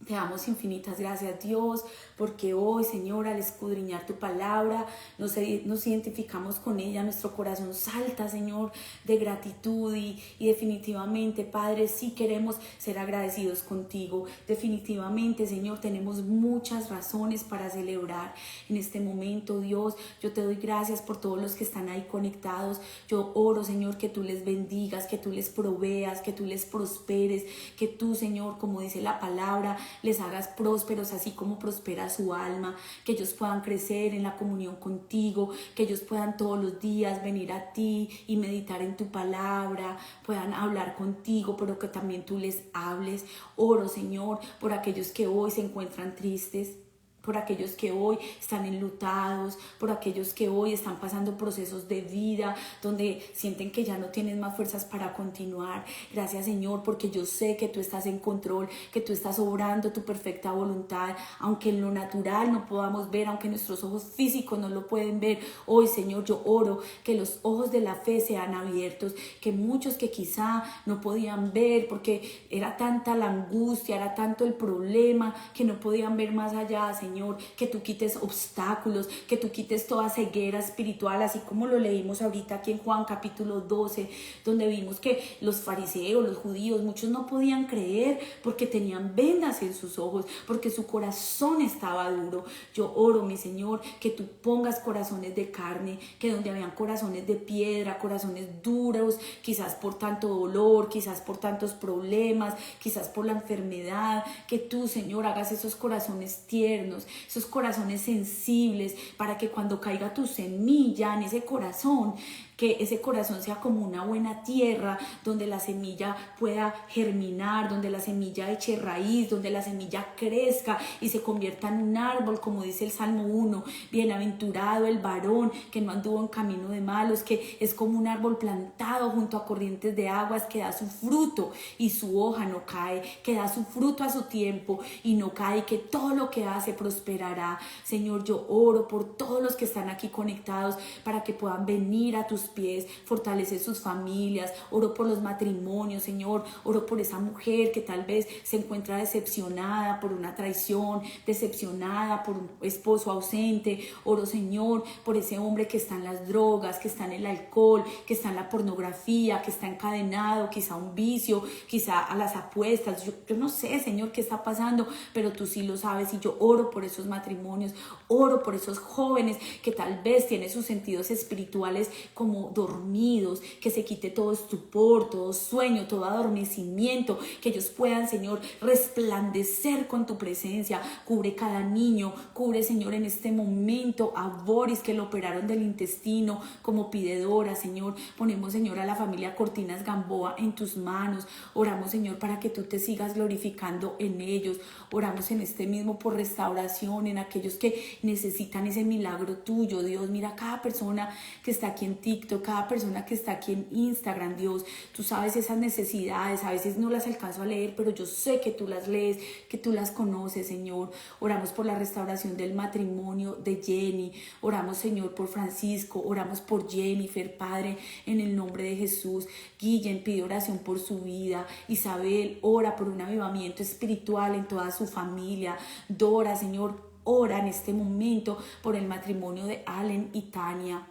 te damos infinitas gracias, Dios, porque hoy, Señor, al escudriñar tu palabra, nos identificamos con ella, nuestro corazón salta, Señor, de gratitud y definitivamente, Padre, sí queremos ser agradecidos contigo. Definitivamente, Señor, tenemos muchas razones para celebrar en este momento, Dios. Yo te doy gracias por todos los que están ahí conectados. Yo oro, Señor, que tú les bendigas, que tú les proveas, que tú les prosperes, que tú, Señor, como dice la palabra, les hagas prósperos así como prospera su alma, que ellos puedan crecer en la comunión contigo, que ellos puedan todos los días venir a ti y meditar en tu palabra, puedan hablar contigo, pero que también tú les hables. Oro, Señor, por aquellos que hoy se encuentran tristes, por aquellos que hoy están enlutados, por aquellos que hoy están pasando procesos de vida donde sienten que ya no tienen más fuerzas para continuar. Gracias, Señor, porque yo sé que tú estás en control, que tú estás obrando tu perfecta voluntad, aunque en lo natural no podamos ver, aunque nuestros ojos físicos no lo pueden ver. Hoy, Señor, yo oro que los ojos de la fe sean abiertos, que muchos que quizá no podían ver porque era tanta la angustia, era tanto el problema que no podían ver más allá, Señor, que tú quites obstáculos, que tú quites toda ceguera espiritual, así como lo leímos ahorita aquí en Juan capítulo 12, donde vimos que los fariseos, los judíos, muchos no podían creer porque tenían vendas en sus ojos, porque su corazón estaba duro. Yo oro, mi Señor, que tú pongas corazones de carne, que donde habían corazones de piedra, corazones duros, quizás por tanto dolor, quizás por tantos problemas, quizás por la enfermedad, que tú, Señor, hagas esos corazones tiernos, esos corazones sensibles, para que cuando caiga tu semilla en ese corazón, que ese corazón sea como una buena tierra donde la semilla pueda germinar, donde la semilla eche raíz, donde la semilla crezca y se convierta en un árbol, como dice el Salmo 1. Bienaventurado el varón que no anduvo en camino de malos, que es como un árbol plantado junto a corrientes de aguas, que da su fruto y su hoja no cae, que da su fruto a su tiempo y no cae, que todo lo que hace prosperará. Señor, yo oro por todos los que están aquí conectados para que puedan venir a tus pies, fortalece sus familias. Oro por los matrimonios, Señor, oro por esa mujer que tal vez se encuentra decepcionada por una traición, decepcionada por un esposo ausente. Oro, Señor, por ese hombre que está en las drogas, que está en el alcohol, que está en la pornografía, que está encadenado quizá a un vicio, quizá a las apuestas. Yo no sé, Señor, qué está pasando, pero tú sí lo sabes, y yo oro por esos matrimonios, oro por esos jóvenes que tal vez tienen sus sentidos espirituales como dormidos, que se quite todo estupor, todo sueño, todo adormecimiento, que ellos puedan, Señor, resplandecer con tu presencia. Cubre cada niño, cubre, Señor, en este momento a Boris, que lo operaron del intestino, como pidedora, Señor. Ponemos, Señor, a la familia Cortinas Gamboa en tus manos. Oramos, Señor, para que tú te sigas glorificando en ellos. Oramos en este mismo por restauración, en aquellos que necesitan ese milagro tuyo, Dios. Mira cada persona que está aquí en TikTok, cada persona que está aquí en Instagram, Dios. Tú sabes esas necesidades, a veces no las alcanzo a leer, pero yo sé que tú las lees, que tú las conoces, Señor. Oramos por la restauración del matrimonio de Jenny. Oramos, Señor, por Francisco. Oramos por Jennifer, Padre, en el nombre de Jesús. Guillen pide oración por su vida. Isabel ora por un avivamiento espiritual en toda su familia. Dora, Señor, ora en este momento por el matrimonio de Allen y Tania.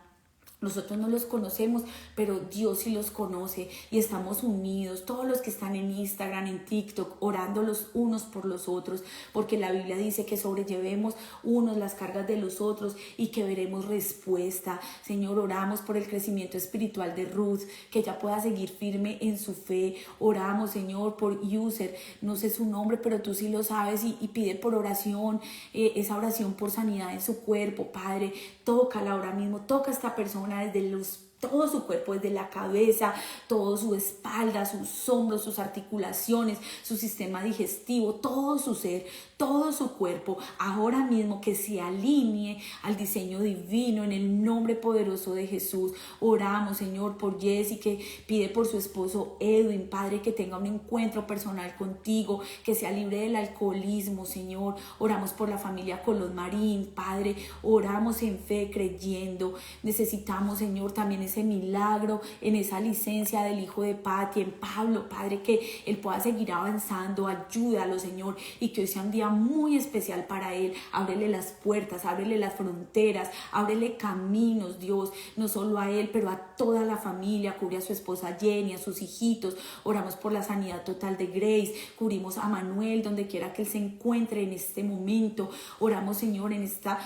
Nosotros no los conocemos, pero Dios sí los conoce y estamos unidos, todos los que están en Instagram, en TikTok, orando los unos por los otros, porque la Biblia dice que sobrellevemos unos las cargas de los otros y que veremos respuesta. Señor, oramos por el crecimiento espiritual de Ruth, que ella pueda seguir firme en su fe. Oramos, Señor, por User, no sé su nombre, pero tú sí lo sabes, y pide por oración, esa oración por sanidad en su cuerpo. Padre, tócala ahora mismo, toca a esta persona desde los todo su cuerpo, desde la cabeza, toda su espalda, sus hombros, sus articulaciones, su sistema digestivo, todo su ser, todo su cuerpo, ahora mismo que se alinee al diseño divino en el nombre poderoso de Jesús. Oramos, Señor, por Jessy, que pide por su esposo Edwin, Padre, que tenga un encuentro personal contigo, que sea libre del alcoholismo, Señor. Oramos por la familia Colón Marín, Padre, oramos en fe, creyendo. Necesitamos, Señor, también ese milagro en esa licencia del hijo de Pati, en Pablo, Padre, que él pueda seguir avanzando. Ayúdalo, Señor, y que hoy sea un día muy especial para él. Ábrele las puertas, ábrele las fronteras, ábrele caminos, Dios, no solo a él, pero a toda la familia. Cubre a su esposa Jenny, a sus hijitos. Oramos por la sanidad total de Grace, cubrimos a Manuel donde quiera que él se encuentre en este momento. Oramos, Señor, en esta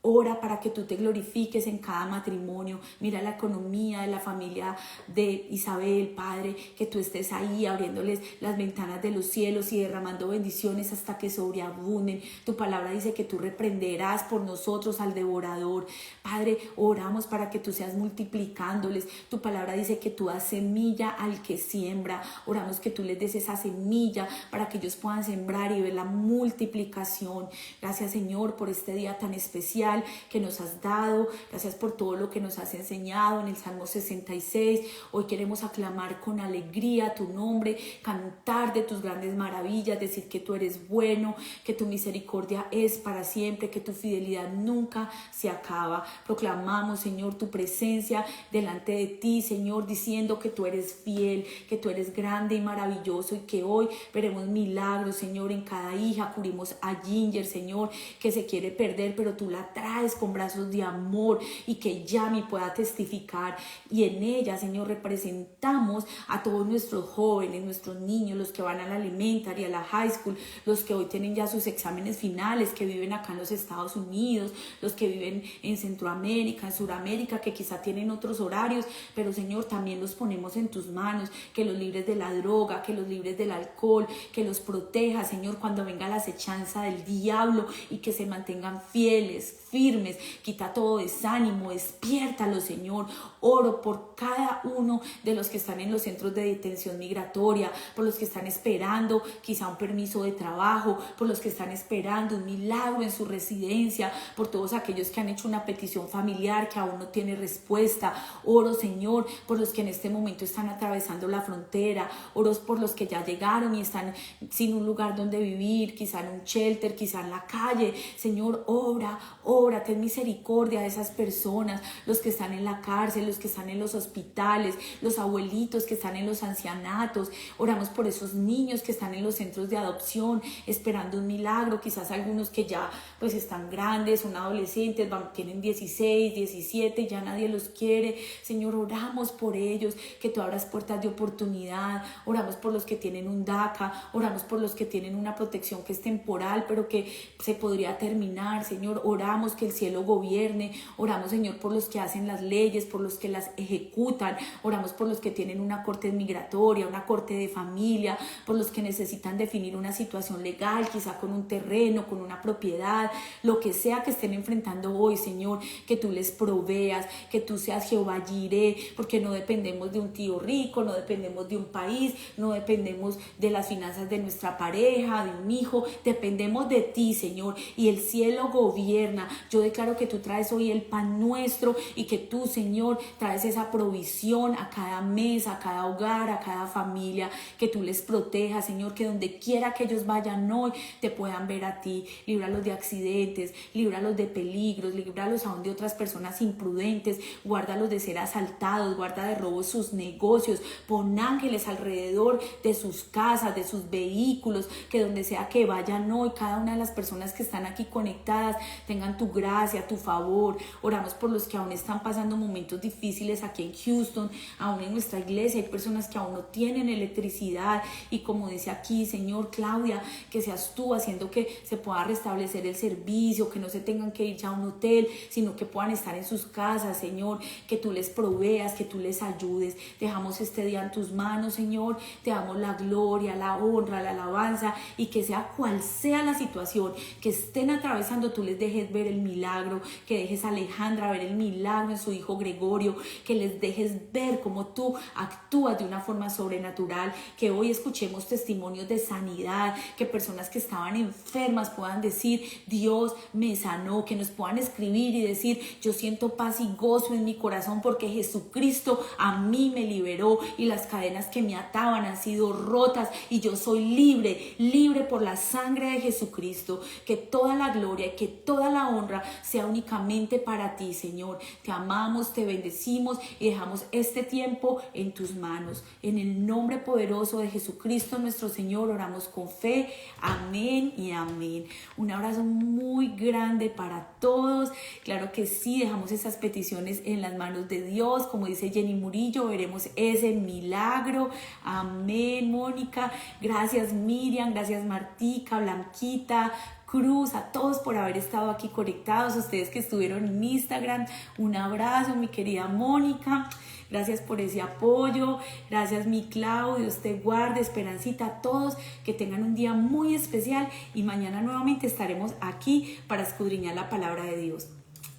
hora para que tú te glorifiques en cada matrimonio. Mira la economía de la familia de Isabel, Padre, que tú estés ahí abriéndoles las ventanas de los cielos y derramando bendiciones hasta que sobreabunden. Tu palabra dice que tú reprenderás por nosotros al devorador. Padre, oramos para que tú seas multiplicándoles. Tu palabra dice que tú das semilla al que siembra. Oramos que tú les des esa semilla para que ellos puedan sembrar y ver la multiplicación. Gracias, Señor, por este día tan especial que nos has dado. Gracias por todo lo que nos has enseñado en el Salmo 66. Hoy queremos aclamar con alegría tu nombre, cantar de tus grandes maravillas, decir que tú eres bueno, que tu misericordia es para siempre, que tu fidelidad nunca se acaba. Proclamamos, Señor, tu presencia delante de ti, Señor, diciendo que tú eres fiel, que tú eres grande y maravilloso, y que hoy veremos milagros, Señor, en cada hija. Cubrimos a Ginger, Señor, que se quiere perder, pero tú la traes con brazos de amor, y que Yami pueda testificar, y en ella, Señor, representamos a todos nuestros jóvenes, nuestros niños, los que van a la elementary, a la high school, los que hoy tienen ya sus exámenes finales, que viven acá en los Estados Unidos, los que viven en Centroamérica, en Suramérica, que quizá tienen otros horarios, pero Señor, también los ponemos en tus manos, que los libres de la droga, que los libres del alcohol, que los proteja, Señor, cuando venga la acechanza del diablo, y que se mantengan fieles, firmes. Quita todo desánimo, despiértalo, Señor. Oro por cada uno de los que están en los centros de detención migratoria, por los que están esperando quizá un permiso de trabajo, por los que están esperando un milagro en su residencia, por todos aquellos que han hecho una petición familiar que aún no tiene respuesta. Oro, Señor, por los que en este momento están atravesando la frontera. Oro por los que ya llegaron y están sin un lugar donde vivir, quizá en un shelter, quizá en la calle. Señor, obra, ten misericordia de esas personas, los que están en la cárcel, los que están en los hospitales, los abuelitos que están en los ancianatos. Oramos por esos niños que están en los centros de adopción esperando un milagro, quizás algunos que ya pues están grandes, son adolescentes, tienen 16, 17, ya nadie los quiere. Señor, oramos por ellos, que tú abras puertas de oportunidad. Oramos por los que tienen un DACA, oramos por los que tienen una protección que es temporal, pero que se podría terminar. Señor, oramos que el cielo gobierne. Oramos, Señor, por los que hacen las leyes, por los que las ejecutan. Oramos por los que tienen una corte migratoria, una corte de familia, por los que necesitan definir una situación legal, quizá con un terreno, con una propiedad, lo que sea que estén enfrentando hoy, Señor, que tú les proveas, que tú seas Jehová Jireh, porque no dependemos de un tío rico, no dependemos de un país, no dependemos de las finanzas de nuestra pareja, de un hijo, dependemos de ti, Señor, y el cielo gobierna. Yo declaro que tú traes hoy el pan nuestro, y que tú, Señor, traes esa provisión a cada mesa, a cada hogar, a cada familia, que tú les protejas, Señor, que donde quiera que ellos vayan hoy te puedan ver a ti. Líbralos de accidentes, líbralos de peligros, líbralos aún de otras personas imprudentes, guárdalos de ser asaltados, guarda de robos sus negocios, pon ángeles alrededor de sus casas, de sus vehículos, que donde sea que vayan hoy, cada una de las personas que están aquí conectadas tengan tu gracia, tu favor. Oramos por los que aún están pasando momentos difíciles aquí en Houston, aún en nuestra iglesia hay personas que aún no tienen electricidad, y como dice aquí, Señor, Claudia, que seas tú haciendo que se pueda restablecer el servicio, que no se tengan que ir ya a un hotel, sino que puedan estar en sus casas, Señor, que tú les proveas, que tú les ayudes. Dejamos este día en tus manos, Señor, te damos la gloria, la honra, la alabanza, y que sea cual sea la situación que estén atravesando, tú les dejes ver el el milagro, que dejes a Alejandra ver el milagro en su hijo Gregorio, que les dejes ver cómo tú actúas de una forma sobrenatural, que hoy escuchemos testimonios de sanidad, que personas que estaban enfermas puedan decir, Dios me sanó, que nos puedan escribir y decir, yo siento paz y gozo en mi corazón porque Jesucristo a mí me liberó y las cadenas que me ataban han sido rotas y yo soy libre, libre por la sangre de Jesucristo. Que toda la gloria y que toda la honra sea únicamente para ti, Señor. Te amamos, te bendecimos y dejamos este tiempo en tus manos. En el nombre poderoso de Jesucristo nuestro Señor oramos con fe. Amén y amén. Un abrazo muy grande para todos. Claro que sí, dejamos esas peticiones en las manos de Dios. Como dice Jenny Murillo, veremos ese milagro. Amén, Mónica. Gracias, Miriam. Gracias, Martica, Blanquita, Cruz, a todos por haber estado aquí conectados, ustedes que estuvieron en Instagram, un abrazo, mi querida Mónica, gracias por ese apoyo, gracias mi Clau, Dios te guarde, Esperancita, a todos, que tengan un día muy especial y mañana nuevamente estaremos aquí para escudriñar la palabra de Dios.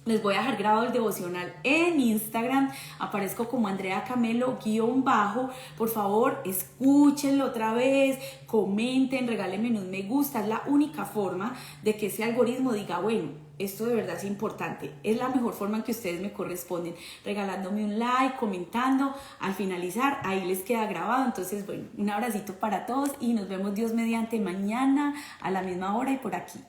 Les voy a dejar grabado el devocional en Instagram, aparezco como Andrea Camelo _ por favor escúchenlo otra vez, comenten, regálenme un me gusta, es la única forma de que ese algoritmo diga, bueno, esto de verdad es importante, es la mejor forma en que ustedes me corresponden, regalándome un like, comentando, al finalizar ahí les queda grabado. Entonces bueno, un abracito para todos y nos vemos Dios mediante mañana a la misma hora y por aquí.